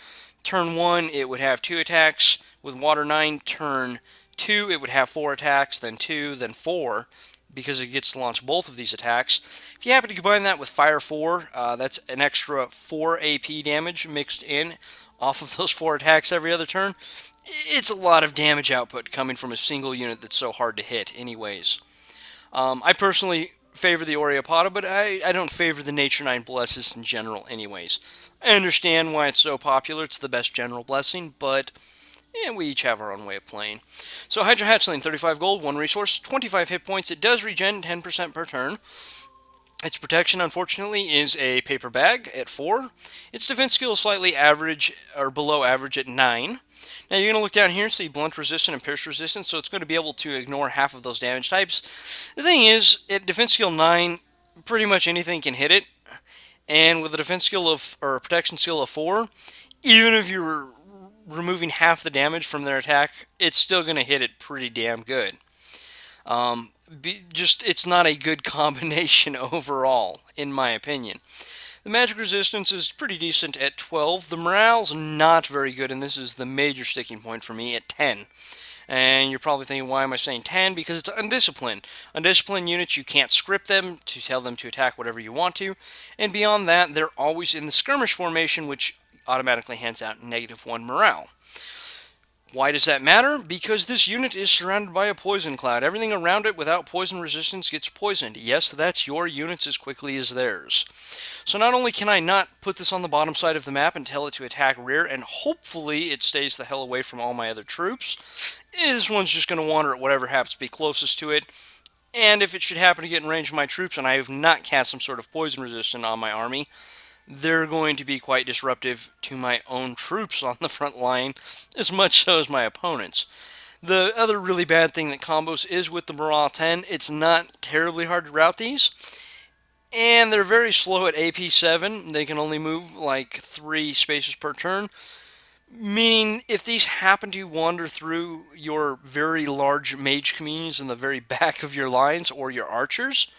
turn 1, it would have 2 attacks. With Water 9, turn 2, it would have 4 attacks, then 2, then 4, because it gets to launch both of these attacks. If you happen to combine that with Fire 4, that's an extra 4 AP damage mixed in off of those 4 attacks every other turn. It's a lot of damage output coming from a single unit that's so hard to hit anyways. I personally favor the Oreopoda, but I don't favor the Nature 9 Blesses in general anyways. I understand why it's so popular. It's the best general blessing, but we each have our own way of playing. So Hydra Hatchling, 35 gold, 1 resource, 25 hit points. It does regen 10% per turn. Its protection, unfortunately, is a paper bag at 4. Its defense skill is slightly average, or below average at 9. Now you're going to look down here and see blunt resistant and pierce resistant, so it's going to be able to ignore half of those damage types. The thing is, at defense skill 9, pretty much anything can hit it. And with a defense skill or a protection skill of 4, even if you're removing half the damage from their attack, it's still going to hit it pretty damn good. It's not a good combination overall, in my opinion. The magic resistance is pretty decent at 12. The morale's not very good, and this is the major sticking point for me at 10. And you're probably thinking, why am I saying 10? Because it's undisciplined. Undisciplined units, you can't script them to tell them to attack whatever you want to. And beyond that, they're always in the skirmish formation, which automatically hands out -1 morale. Why does that matter? Because this unit is surrounded by a poison cloud. Everything around it without poison resistance gets poisoned. Yes, that's your units as quickly as theirs. So not only can I not put this on the bottom side of the map and tell it to attack rear, and hopefully it stays the hell away from all my other troops, this one's just going to wander at whatever happens to be closest to it. And if it should happen to get in range of my troops and I have not cast some sort of poison resistant on my army, they're going to be quite disruptive to my own troops on the front line, as much so as my opponents. The other really bad thing that combos is with the Morale 10, it's not terribly hard to route these, and they're very slow at AP 7. They can only move like 3 spaces per turn, meaning if these happen to wander through your very large mage communities in the very back of your lines or your archers,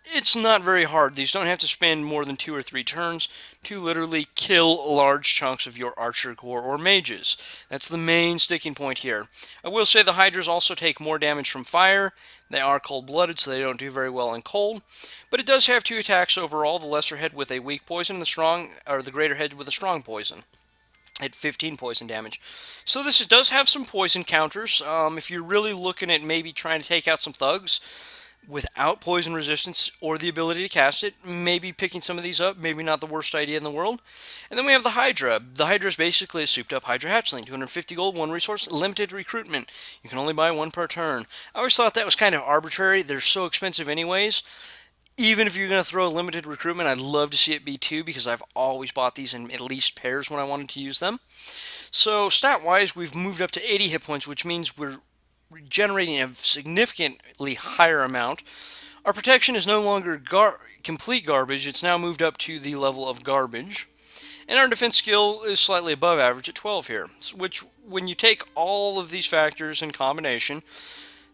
It's not very hard. These don't have to spend more than 2 or 3 turns to literally kill large chunks of your archer corps or mages. That's the main sticking point here. I will say the Hydras also take more damage from fire. They are cold-blooded, so they don't do very well in cold. But it does have 2 attacks overall, the lesser head with a weak poison, the greater head with a strong poison at 15 poison damage. So this does have some poison counters. If you're really looking at maybe trying to take out some thugs without poison resistance or the ability to cast it, maybe picking some of these up, maybe not the worst idea in the world. And then we have the Hydra. The Hydra is basically a souped up Hydra hatchling. 250 gold, 1 resource, limited recruitment. You can only buy 1 per turn. I always thought that was kind of arbitrary. They're so expensive anyways. Even if you're going to throw a limited recruitment, I'd love to see it be 2 because I've always bought these in at least pairs when I wanted to use them. So stat-wise, we've moved up to 80 hit points, which means we're generating a significantly higher amount. Our protection is no longer complete garbage. It's now moved up to the level of garbage. And our defense skill is slightly above average at 12 here, which when you take all of these factors in combination,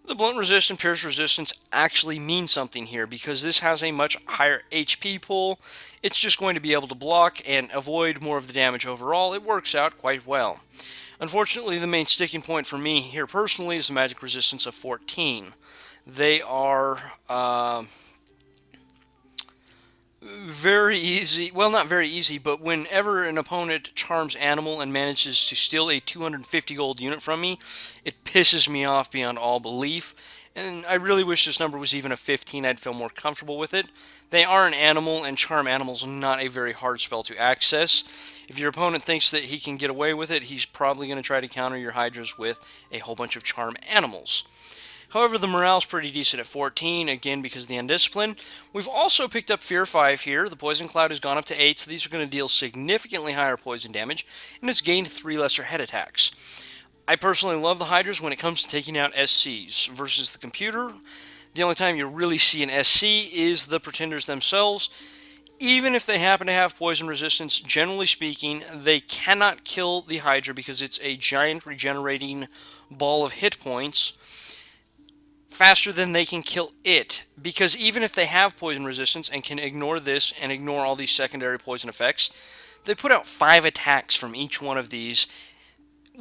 the blunt resist and pierce resistance actually mean something here because this has a much higher HP pool. It's just going to be able to block and avoid more of the damage overall. It works out quite well. Unfortunately, the main sticking point for me here personally is the magic resistance of 14. They are very easy, well, not very easy, but whenever an opponent charms animal and manages to steal a 250 gold unit from me, it pisses me off beyond all belief. And I really wish this number was even a 15. I'd feel more comfortable with it. They are an animal, and charm animals are not a very hard spell to access. If your opponent thinks that he can get away with it, he's probably going to try to counter your Hydras with a whole bunch of charm animals. However, the morale's pretty decent at 14, again because of the undisciplined. We've also picked up Fear 5 here. The Poison Cloud has gone up to 8, so these are going to deal significantly higher poison damage, and it's gained 3 lesser head attacks. I personally love the Hydras when it comes to taking out SCs versus the computer. The only time you really see an SC is the pretenders themselves. Even if they happen to have poison resistance, generally speaking, they cannot kill the Hydra because it's a giant regenerating ball of hit points faster than they can kill it. Because even if they have poison resistance and can ignore this and ignore all these secondary poison effects, they put out 5 attacks from each one of these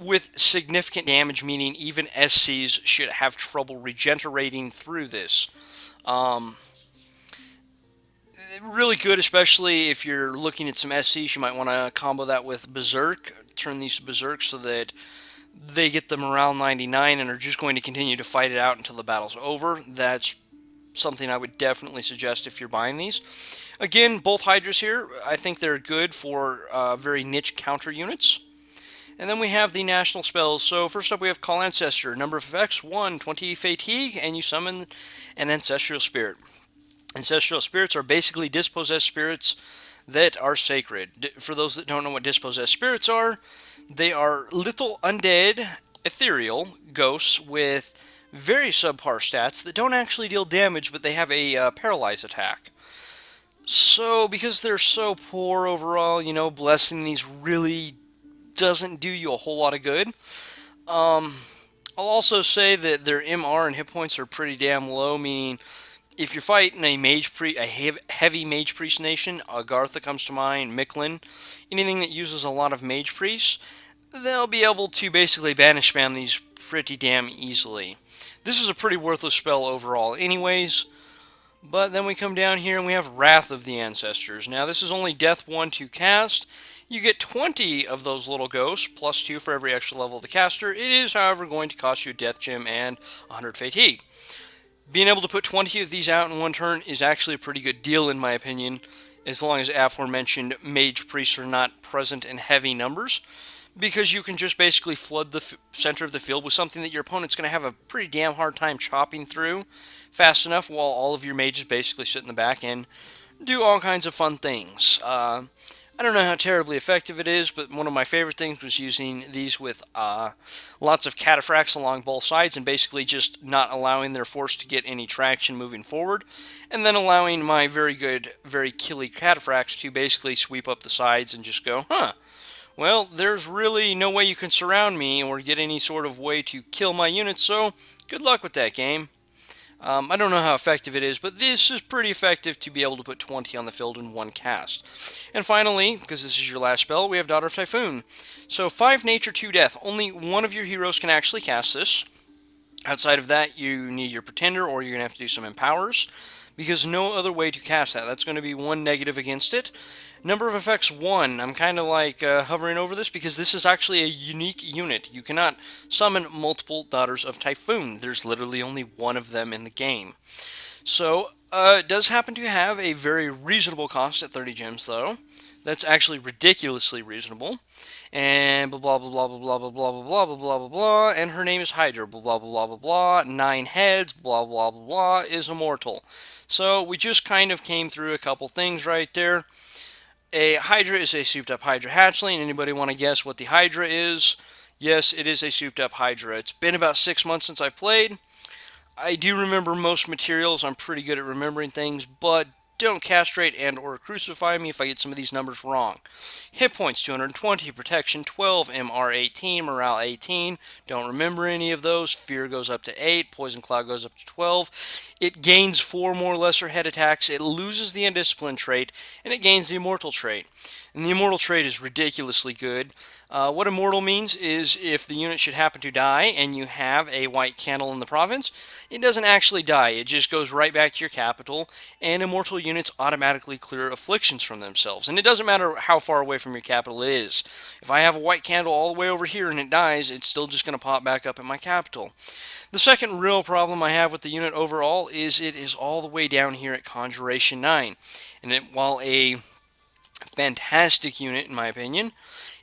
with significant damage, meaning even SCs should have trouble regenerating through this. Really good, especially if you're looking at some SCs. You might want to combo that with Berserk, turn these to Berserk so that they get the morale 99 and are just going to continue to fight it out until the battle's over. That's something I would definitely suggest if you're buying these. Again, both Hydras here, I think they're good for very niche counter units. And then we have the national spells. So first up we have Call Ancestor. Number of effects, 1, 20 fatigue, and you summon an Ancestral Spirit. Ancestral Spirits are basically dispossessed spirits that are sacred. For those that don't know what dispossessed spirits are, they are little undead, ethereal ghosts with very subpar stats that don't actually deal damage, but they have a paralyze attack. So because they're so poor overall, blessing these really doesn't do you a whole lot of good. I'll also say that their MR and hit points are pretty damn low, meaning if you're fighting a heavy mage priest nation, Agartha comes to mind, Mictlan, anything that uses a lot of mage priests, they'll be able to basically banish spam these pretty damn easily. This is a pretty worthless spell overall anyways. But then we come down here and we have Wrath of the Ancestors. Now this is only Death 1 to cast. You get 20 of those little ghosts, plus 2 for every extra level of the caster. It is, however, going to cost you a Death Gem and 100 fatigue. Being able to put 20 of these out in one turn is actually a pretty good deal in my opinion, as long as aforementioned mage priests are not present in heavy numbers, because you can just basically flood the center of the field with something that your opponent's going to have a pretty damn hard time chopping through fast enough while all of your mages basically sit in the back and do all kinds of fun things. I don't know how terribly effective it is, but one of my favorite things was using these with lots of cataphracts along both sides and basically just not allowing their force to get any traction moving forward, and then allowing my very good, very killy cataphracts to basically sweep up the sides and just go, well, there's really no way you can surround me or get any sort of way to kill my units, so good luck with that game. I don't know how effective it is, but this is pretty effective to be able to put 20 on the field in one cast. And finally, because this is your last spell, we have Daughter of Typhoon. So 5 nature, 2 death. Only one of your heroes can actually cast this. Outside of that, you need your Pretender, or you're going to have to do some Empowers, because no other way to cast that. That's going to be 1 negative against it. Number of effects, 1. I'm kind of like hovering over this because this is actually a unique unit. You cannot summon multiple Daughters of Typhoon. There's literally only one of them in the game. So, it does happen to have a very reasonable cost at 30 gems, though. That's actually ridiculously reasonable. And blah blah blah blah blah blah blah blah blah blah blah blah blah. And her name is Hydra. Blah blah blah blah blah. 9 heads. Blah blah blah blah. Is immortal. So we just kind of came through a couple things right there. A Hydra is a souped up Hydra hatchling. Anybody want to guess what the Hydra is? Yes, it is a souped up Hydra. It's been about 6 months since I've played. I do remember most materials. I'm pretty good at remembering things, but don't castrate and or crucify me if I get some of these numbers wrong. Hit points 220, protection 12, MR 18, morale 18. Don't remember any of those. Fear goes up to 8, poison cloud goes up to 12. It gains 4 more lesser head attacks. It loses the undisciplined trait, and it gains the immortal trait. And the immortal trait is ridiculously good. What immortal means is if the unit should happen to die and you have a white candle in the province, it doesn't actually die. It just goes right back to your capital, and immortal units automatically clear afflictions from themselves. And it doesn't matter how far away from your capital it is. If I have a white candle all the way over here and it dies, it's still just going to pop back up at my capital. The second real problem I have with the unit overall is it is all the way down here at Conjuration 9. And while a fantastic unit in my opinion,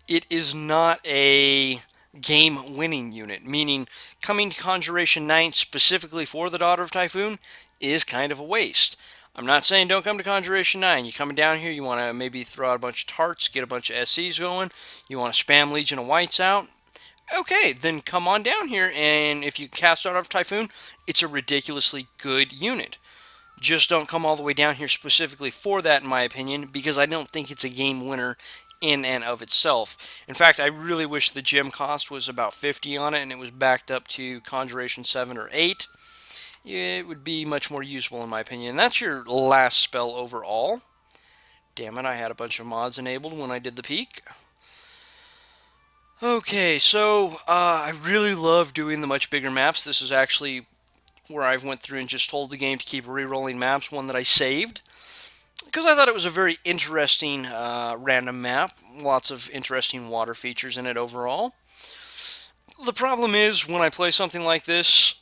it is not a game-winning unit, meaning coming to Conjuration 9 specifically for the Daughter of Typhoon is kind of a waste. I'm not saying don't come to Conjuration 9. You're coming down here, you want to maybe throw out a bunch of tarts, get a bunch of SCs going, you want to spam Legion of Whites out. Okay, then come on down here, and if you cast Daughter of Typhoon, it's a ridiculously good unit. Just don't come all the way down here specifically for that, in my opinion, because I don't think it's a game winner in and of itself. In fact, I really wish the gem cost was about 50 on it and it was backed up to Conjuration 7 or 8. It would be much more useful, in my opinion. And that's your last spell overall. Damn it, I had a bunch of mods enabled when I did the peak. Okay, so I really love doing the much bigger maps. This is actually where I went through and just told the game to keep re-rolling maps, one that I saved, because I thought it was a very interesting random map. Lots of interesting water features in it overall. The problem is, when I play something like this,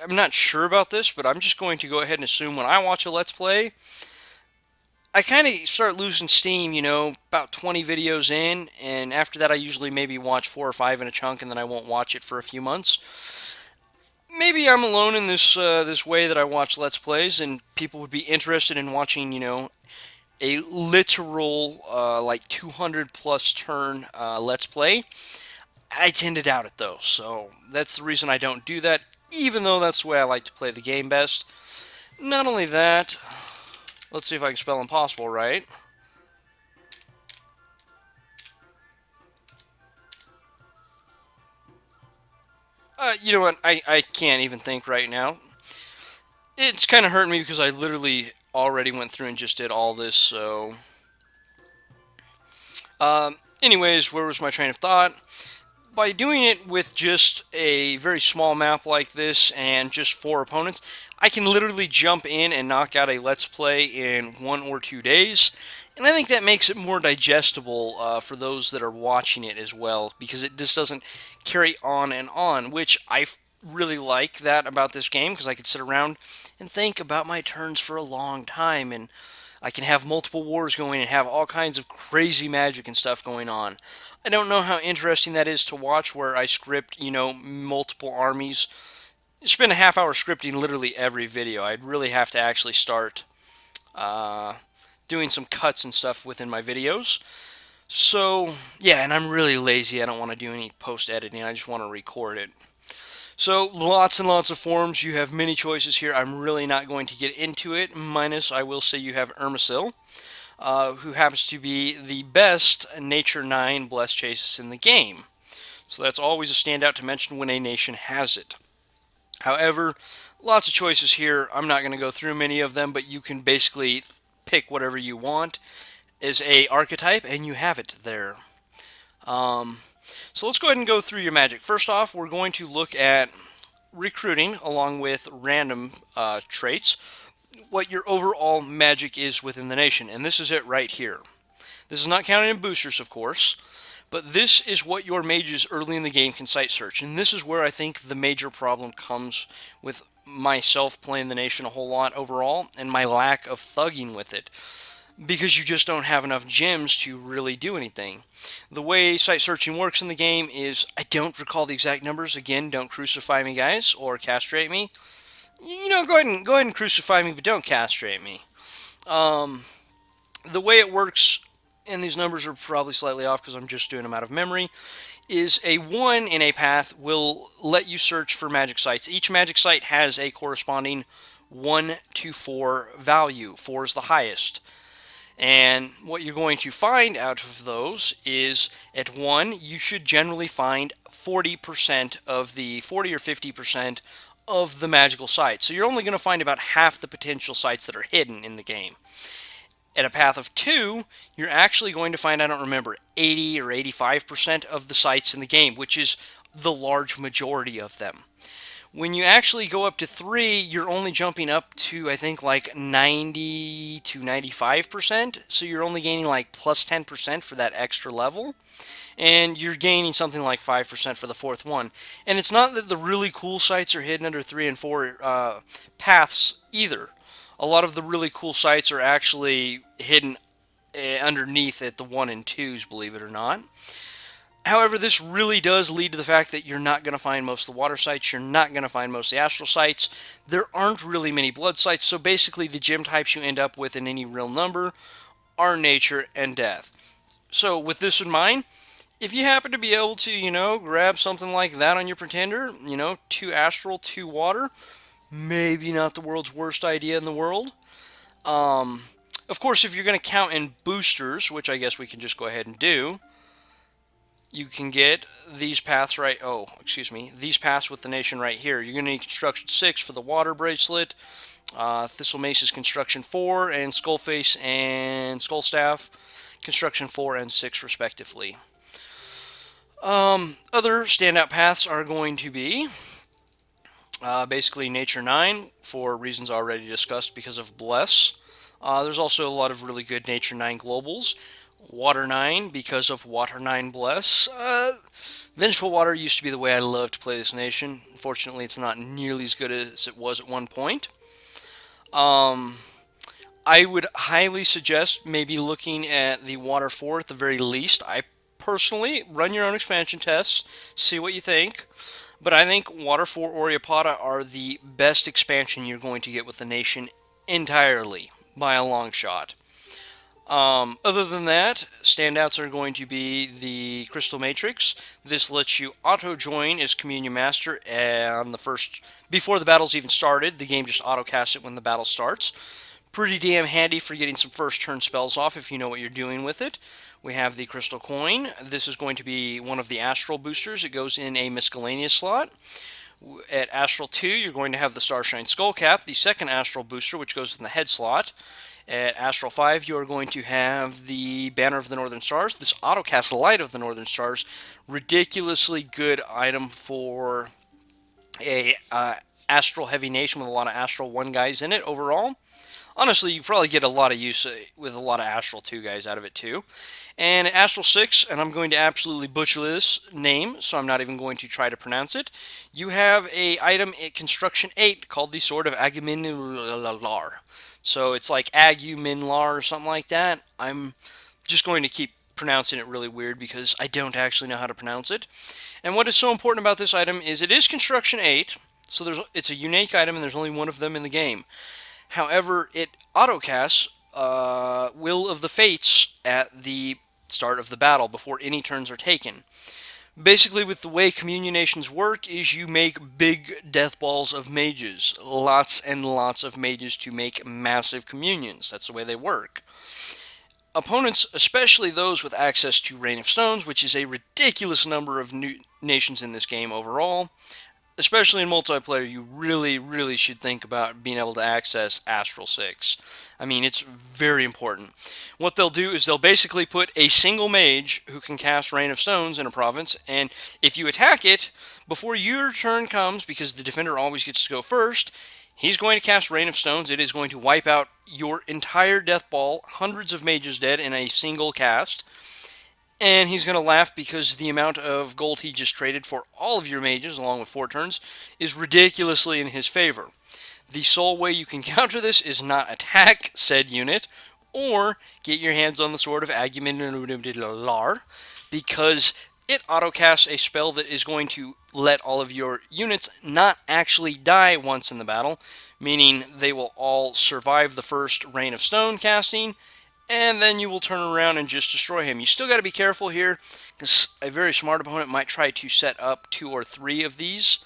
I'm not sure about this, but I'm just going to go ahead and assume when I watch a Let's Play, I kind of start losing steam, about 20 videos in, and after that I usually maybe watch 4 or 5 in a chunk, and then I won't watch it for a few months. Maybe I'm alone in this way that I watch Let's Plays, and people would be interested in watching, a literal, like 200 plus turn Let's Play. I tend to doubt it, though, so that's the reason I don't do that, even though that's the way I like to play the game best. Not only that, let's see if I can spell impossible right. You know what? I can't even think right now. It's kind of hurting me because I literally already went through and just did all this, so... anyways, where was my train of thought? By doing it with just a very small map like this and just 4 opponents, I can literally jump in and knock out a Let's Play in 1 or 2 days. And I think that makes it more digestible for those that are watching it as well, because it just doesn't carry on, which I really like that about this game, because I can sit around and think about my turns for a long time, and I can have multiple wars going and have all kinds of crazy magic and stuff going on. I don't know how interesting that is to watch, where I script, multiple armies. Spend a half hour scripting literally every video. I'd really have to actually start doing some cuts and stuff within my videos. So, yeah, and I'm really lazy. I don't want to do any post-editing. I just want to record it. So, lots and lots of forms. You have many choices here. I'm really not going to get into it, minus I will say you have Irmisil, who happens to be the best Nature 9 Blessed Chasis in the game. So that's always a standout to mention when a nation has it. However, Lots of choices here. I'm not going to go through many of them, but you can basically pick whatever you want as a archetype, and you have it there. Um, so let's go ahead and go through your magic. First off, we're going to look at recruiting along with random traits, what your overall magic is within the nation, and this is it right here. This is not counted in boosters, of course, but this is what your mages early in the game can site search, and this is where I think the major problem comes with myself playing the nation a whole lot overall, and my lack of thugging with it, because you just don't have enough gems to really do anything. The way site searching works in the game is, I don't recall the exact numbers. Again, don't crucify me, guys, or castrate me. You know, go ahead and crucify me, but don't castrate me. The way it works, and these numbers are probably slightly off because I'm just doing them out of memory, is a 1 in a path will let you search for magic sites. Each magic site has a corresponding 1 to 4 value. 4 is the highest. And what you're going to find out of those is, at 1, you should generally find 40% of the 40 or 50% of the magical sites. So you're only going to find about half the potential sites that are hidden in the game. At a path of 2, you're actually going to find, I don't remember, 80 or 85% of the sites in the game, which is the large majority of them. When you actually go up to 3, you're only jumping up to, I think, like 90 to 95%. So you're only gaining like plus 10% for that extra level. And you're gaining something like 5% for the 4th one. And it's not that the really cool sites are hidden under 3 and 4 paths either. A lot of the really cool sites are actually hidden underneath at the 1 and 2s, believe it or not. However, this really does lead to the fact that you're not going to find most of the water sites, you're not going to find most of the astral sites, there aren't really many blood sites, so basically the gem types you end up with in any real number are nature and death. So with this in mind, if you happen to be able to, grab something like that on your pretender, 2 astral, 2 water, maybe not the world's worst idea in the world. Of course, if you're going to count in boosters, which I guess we can just go ahead and do, you can get these paths these paths with the nation right here. You're going to need construction 6 for the water bracelet, Thistle Mace's construction 4, and Skullface and Skullstaff construction 4 and 6 respectively. Other standout paths are going to be basically Nature 9 for reasons already discussed because of Bless. There's also a lot of really good Nature 9 globals. Water 9 because of Water 9 Bless. Vengeful Water used to be the way I loved to play this nation. Unfortunately, it's not nearly as good as it was at one point. I would highly suggest maybe looking at the Water 4 at the very least. I personally, run your own expansion tests, see what you think. But I think Water 4 Oreopata are the best expansion you're going to get with the nation entirely, by a long shot. Other than that, standouts are going to be the Crystal Matrix. This lets you auto-join as Communion Master on the first, before the battle's even started. The game just auto-casts it when the battle starts. Pretty damn handy for getting some first turn spells off if you know what you're doing with it. We have the Crystal Coin. This is going to be one of the Astral boosters. It goes in a miscellaneous slot. At Astral 2, you're going to have the Starshine Skullcap, the second Astral booster, which goes in the head slot. At Astral 5, you are going to have the Banner of the Northern Stars, this Autocast Light of the Northern Stars. Ridiculously good item for a Astral heavy nation with a lot of Astral 1 guys in it overall. Honestly, you probably get a lot of use with a lot of Astral 2 guys out of it too. And Astral 6, and I'm going to absolutely butcher this name, so I'm not even going to try to pronounce it. You have a item at Construction 8 called the Sword of Aguminlar. So it's like Aguminlar or something like that. I'm just going to keep pronouncing it really weird because I don't actually know how to pronounce it. And what is so important about this item is it is Construction 8, so it's a unique item and there's only one of them in the game. However, it autocasts Will of the Fates at the start of the battle before any turns are taken. Basically, with the way Communion Nations work, is you make big death balls of mages. Lots and lots of mages to make massive communions. That's the way they work. Opponents, especially those with access to Rain of Stones, which is a ridiculous number of new nations in this game overall, especially in multiplayer, you really, really should think about being able to access Astral 6. I mean, it's very important. What they'll do is they'll basically put a single mage who can cast Rain of Stones in a province, and if you attack it before your turn comes, because the defender always gets to go first, he's going to cast Rain of Stones. It is going to wipe out your entire death ball, hundreds of mages dead in a single cast. And he's going to laugh because the amount of gold he just traded for all of your mages, along with 4 turns, is ridiculously in his favor. The sole way you can counter this is not attack said unit, or get your hands on the Sword of Aguminlar, because it autocasts a spell that is going to let all of your units not actually die once in the battle, meaning they will all survive the first Rain of Stone casting, and then you will turn around and just destroy him. You still got to be careful here, because a very smart opponent might try to set up 2 or 3 of these.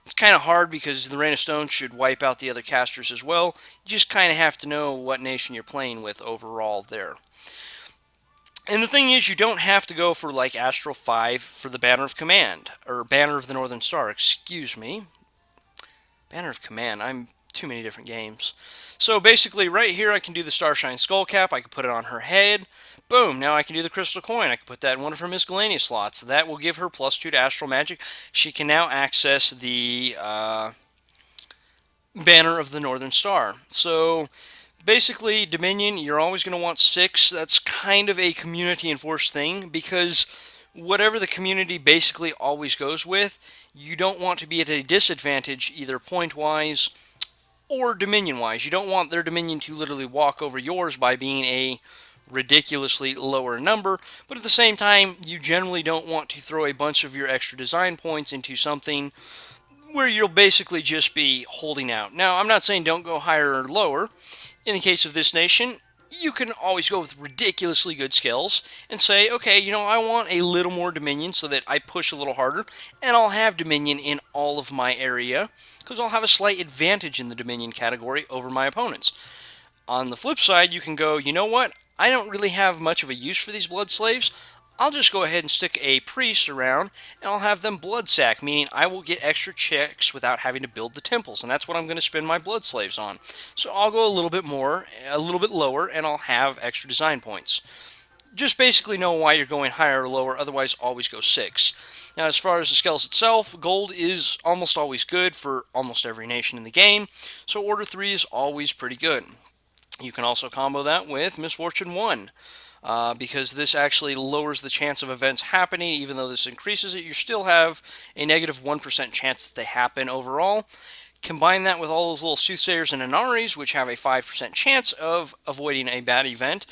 It's kind of hard because the Rain of Stone should wipe out the other casters as well. You just kind of have to know what nation you're playing with overall there. And the thing is, you don't have to go for like Astral 5 for the Banner of Command, or Banner of the Northern Star, excuse me. Banner of Command, I'm too many different games. So basically, right here, I can do the Starshine Skull Cap. I can put it on her head. Boom, now I can do the Crystal Coin. I can put that in one of her miscellaneous slots. That will give her +2 to Astral Magic. She can now access the Banner of the Northern Star. So basically, Dominion, you're always going to want 6. That's kind of a community enforced thing, because whatever the community basically always goes with, you don't want to be at a disadvantage either point-wise or Dominion-wise. You don't want their Dominion to literally walk over yours by being a ridiculously lower number, but at the same time, you generally don't want to throw a bunch of your extra design points into something where you'll basically just be holding out. Now, I'm not saying don't go higher or lower. In the case of this nation, you can always go with ridiculously good skills and say, okay, you know, I want a little more Dominion so that I push a little harder, and I'll have Dominion in all of my area, because I'll have a slight advantage in the Dominion category over my opponents. On the flip side, you can go, you know what, I don't really have much of a use for these blood slaves. I'll just go ahead and stick a priest around, and I'll have them blood sack, meaning I will get extra checks without having to build the temples, and that's what I'm going to spend my blood slaves on. So I'll go a little bit more, a little bit lower, and I'll have extra design points. Just basically know why you're going higher or lower, otherwise always go 6. Now, as far as the skulls itself, gold is almost always good for almost every nation in the game, so Order 3 is always pretty good. You can also combo that with Misfortune 1. Because this actually lowers the chance of events happening. Even though this increases it, you still have a negative 1% chance that they happen overall. Combine that with all those little soothsayers and Inaris, which have a 5% chance of avoiding a bad event,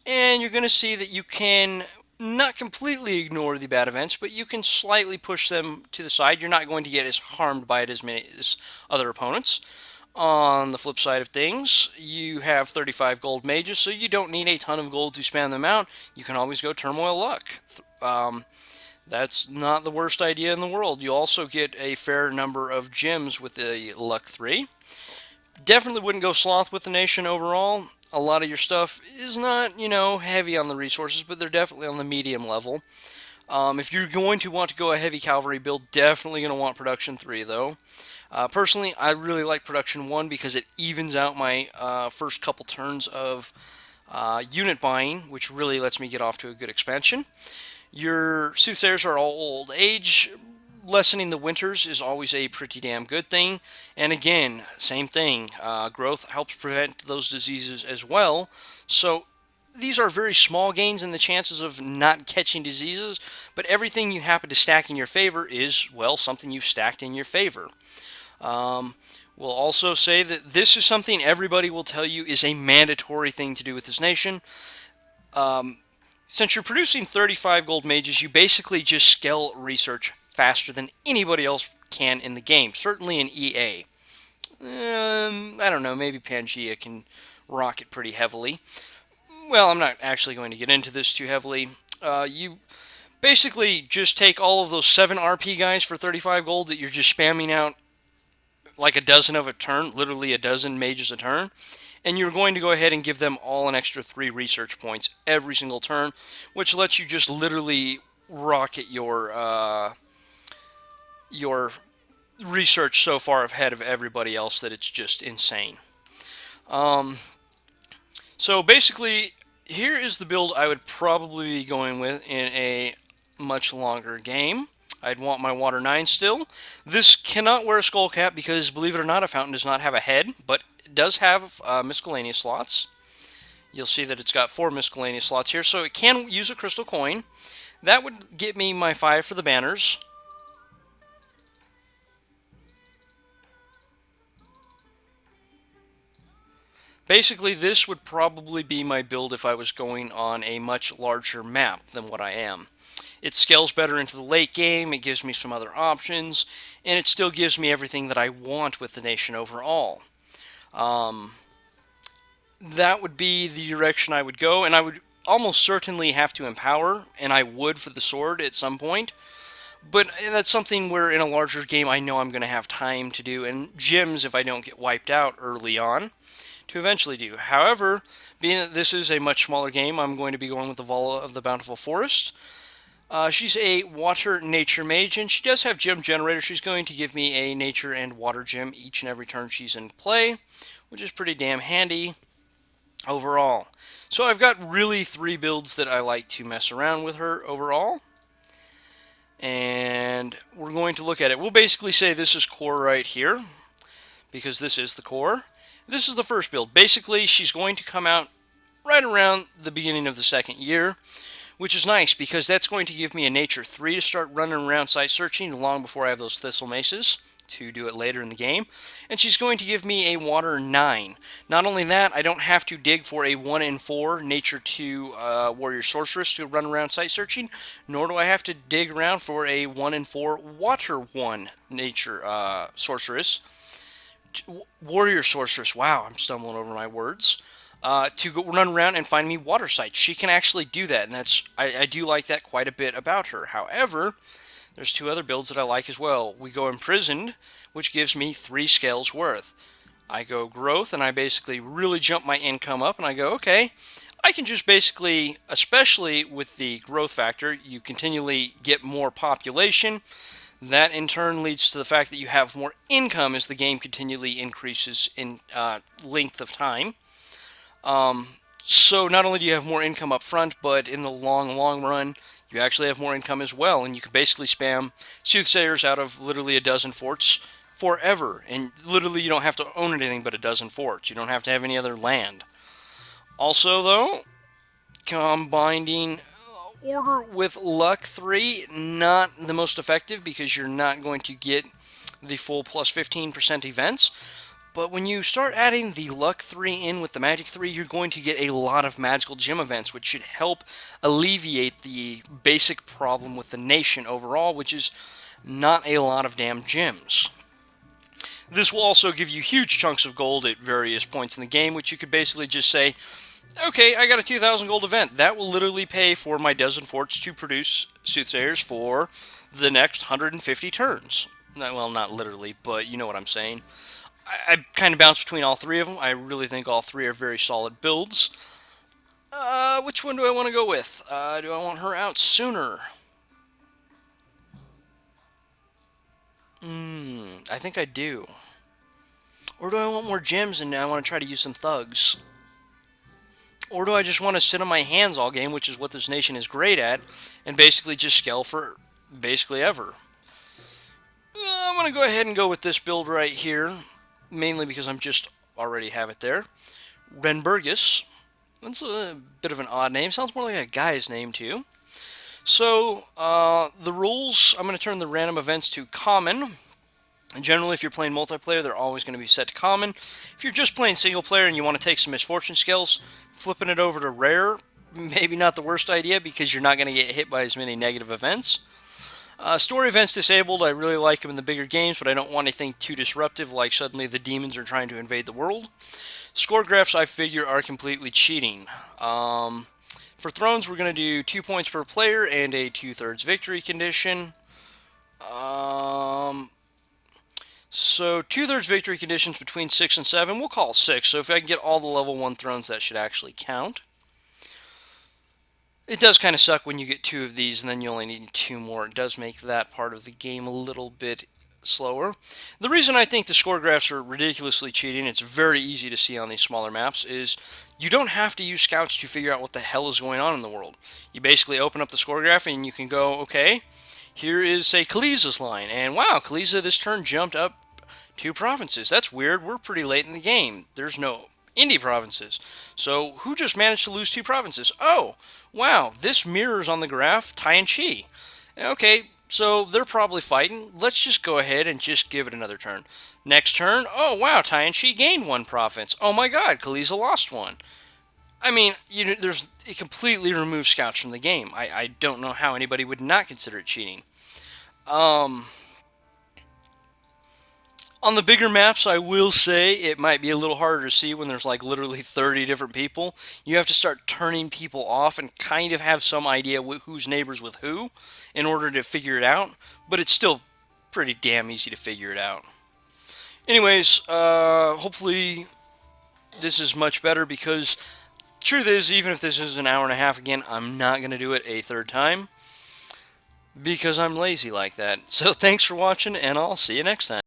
and you're going to see that you can not completely ignore the bad events, but you can slightly push them to the side. You're not going to get as harmed by it as many as other opponents. On the flip side of things, you have 35 gold mages, so you don't need a ton of gold to spam them out. You can always go Turmoil Luck. That's not the worst idea in the world. You also get a fair number of gems with the Luck 3. Definitely wouldn't go Sloth with the nation overall. A lot of your stuff is not, you know, heavy on the resources, but they're definitely on the medium level. If you're going to want to go a heavy cavalry build, definitely going to want Production 3, though. Personally, I really like Production 1 because it evens out my first couple turns of unit buying, which really lets me get off to a good expansion. Your Soothsayers are all old age. Lessening the winters is always a pretty damn good thing. And again, same thing. Growth helps prevent those diseases as well. So these are very small gains in the chances of not catching diseases, but everything you happen to stack in your favor is, well, something you've stacked in your favor. We'll also say that this is something everybody will tell you is a mandatory thing to do with this nation. Since you're producing 35 gold mages, you basically just scale research faster than anybody else can in the game, certainly in EA. I don't know, maybe Pangea can rock it pretty heavily. Well, I'm not actually going to get into this too heavily. You basically just take all of those 7 RP guys for 35 gold that you're just spamming out like a dozen of a turn, literally a dozen mages a turn, and you're going to go ahead and give them all an extra 3 research points every single turn, which lets you just literally rocket your research so far ahead of everybody else that it's just insane. Um, so basically, here is the build I would probably be going with in a much longer game. I'd want my Water 9 still. This cannot wear a skull cap because, believe it or not, a fountain does not have a head, but it does have miscellaneous slots. You'll see that it's got 4 miscellaneous slots here, so it can use a crystal coin. That would get me my 5 for the banners. Basically, this would probably be my build if I was going on a much larger map than what I am. It scales better into the late game, it gives me some other options, and it still gives me everything that I want with the nation overall. Um, that would be the direction I would go, and I would almost certainly have to empower, and I would for the sword at some point. But that's something where in a larger game I know I'm going to have time to do, and gems if I don't get wiped out early on to eventually do. However, being that this is a much smaller game, I'm going to be going with the Vala of the Bountiful Forest. She's a water nature mage, and she does have gem generator. She's going to give me a nature and water gem each and every turn she's in play, which is pretty damn handy overall. So I've got really 3 builds that I like to mess around with her overall. And we're going to look at it. We'll basically say this is core right here, because this is the core. This is the first build. Basically, she's going to come out right around the beginning of the second year, which is nice because that's going to give me a nature 3 to start running around site searching long before I have those thistle maces to do it later in the game. And she's going to give me a water 9. Not only that, I don't have to dig for a 1 in 4 nature 2 warrior sorceress to run around site searching, nor do I have to dig around for a 1 in 4 water 1 nature sorceress. Warrior sorceress, wow, I'm stumbling over my words. To go run around and find me water sites. She can actually do that, and I do like that quite a bit about her. However, there's 2 other builds that I like as well. We go Imprisoned, which gives me 3 scales worth. I go Growth, and I basically really jump my income up, and I go, okay, I can just basically, especially with the growth factor, you continually get more population. That in turn leads to the fact that you have more income as the game continually increases in length of time. So not only do you have more income up front, but in the long run, you actually have more income as well, and you can basically spam soothsayers out of literally a dozen forts forever, and literally you don't have to own anything but a dozen forts. You don't have to have any other land. Also, though, combining order with luck 3, not the most effective because you're not going to get the full plus 15% events. But when you start adding the luck 3 in with the magic 3, you're going to get a lot of magical gem events, which should help alleviate the basic problem with the nation overall, which is not a lot of damn gems. This will also give you huge chunks of gold at various points in the game, which you could basically just say, okay, I got a 2,000 gold event. That will literally pay for my dozen forts to produce soothsayers for the next 150 turns. Well, not literally, but you know what I'm saying. I kind of bounce between all 3 of them. I really think all 3 are very solid builds. Which one do I want to go with? Do I want her out sooner? I think I do. Or do I want more gems and I want to try to use some thugs? Or do I just want to sit on my hands all game, which is what this nation is great at, and basically just scale for basically ever? I'm going to go ahead and go with this build right here, mainly because I'm just already have it there. Renburgus. That's a bit of an odd name. Sounds more like a guy's name, too. So, the rules, I'm going to turn the random events to common. And generally, if you're playing multiplayer, they're always going to be set to common. If you're just playing single player and you want to take some misfortune skills, flipping it over to rare, maybe not the worst idea because you're not going to get hit by as many negative events. Story events disabled, I really like them in the bigger games, but I don't want anything too disruptive, like suddenly the demons are trying to invade the world. Score graphs, I figure, are completely cheating. For thrones, we're going to do 2 points per player and a 2/3 victory condition. So 2/3 victory conditions between 6 and 7. We'll call 6. So if I can get all the level 1 thrones, that should actually count. It does kind of suck when you get 2 of these and then you only need 2 more. It does make that part of the game a little bit slower. The reason I think the score graphs are ridiculously cheating, it's very easy to see on these smaller maps, is you don't have to use scouts to figure out what the hell is going on in the world. You basically open up the score graph and you can go, okay, here is, say, Kaliza's line, and wow, Kaliza this turn jumped up 2 provinces. That's weird. We're pretty late in the game. There's no Indie provinces. So who just managed to lose 2 provinces? Oh, wow, this mirrors on the graph Tai and Chi. Okay, so they're probably fighting. Let's just go ahead and just give it another turn. Next turn, oh wow, Tai and Chi gained 1 province. Oh my god, Kaliza lost one. I mean, it completely removes scouts from the game. I don't know how anybody would not consider it cheating. Um, On the bigger maps, I will say it might be a little harder to see when there's like literally 30 different people. You have to start turning people off and kind of have some idea who's neighbors with who in order to figure it out, but it's still pretty damn easy to figure it out. Anyways, hopefully this is much better, because truth is, even if this is an hour and a half again, I'm not going to do it a third time because I'm lazy like that. So thanks for watching, and I'll see you next time.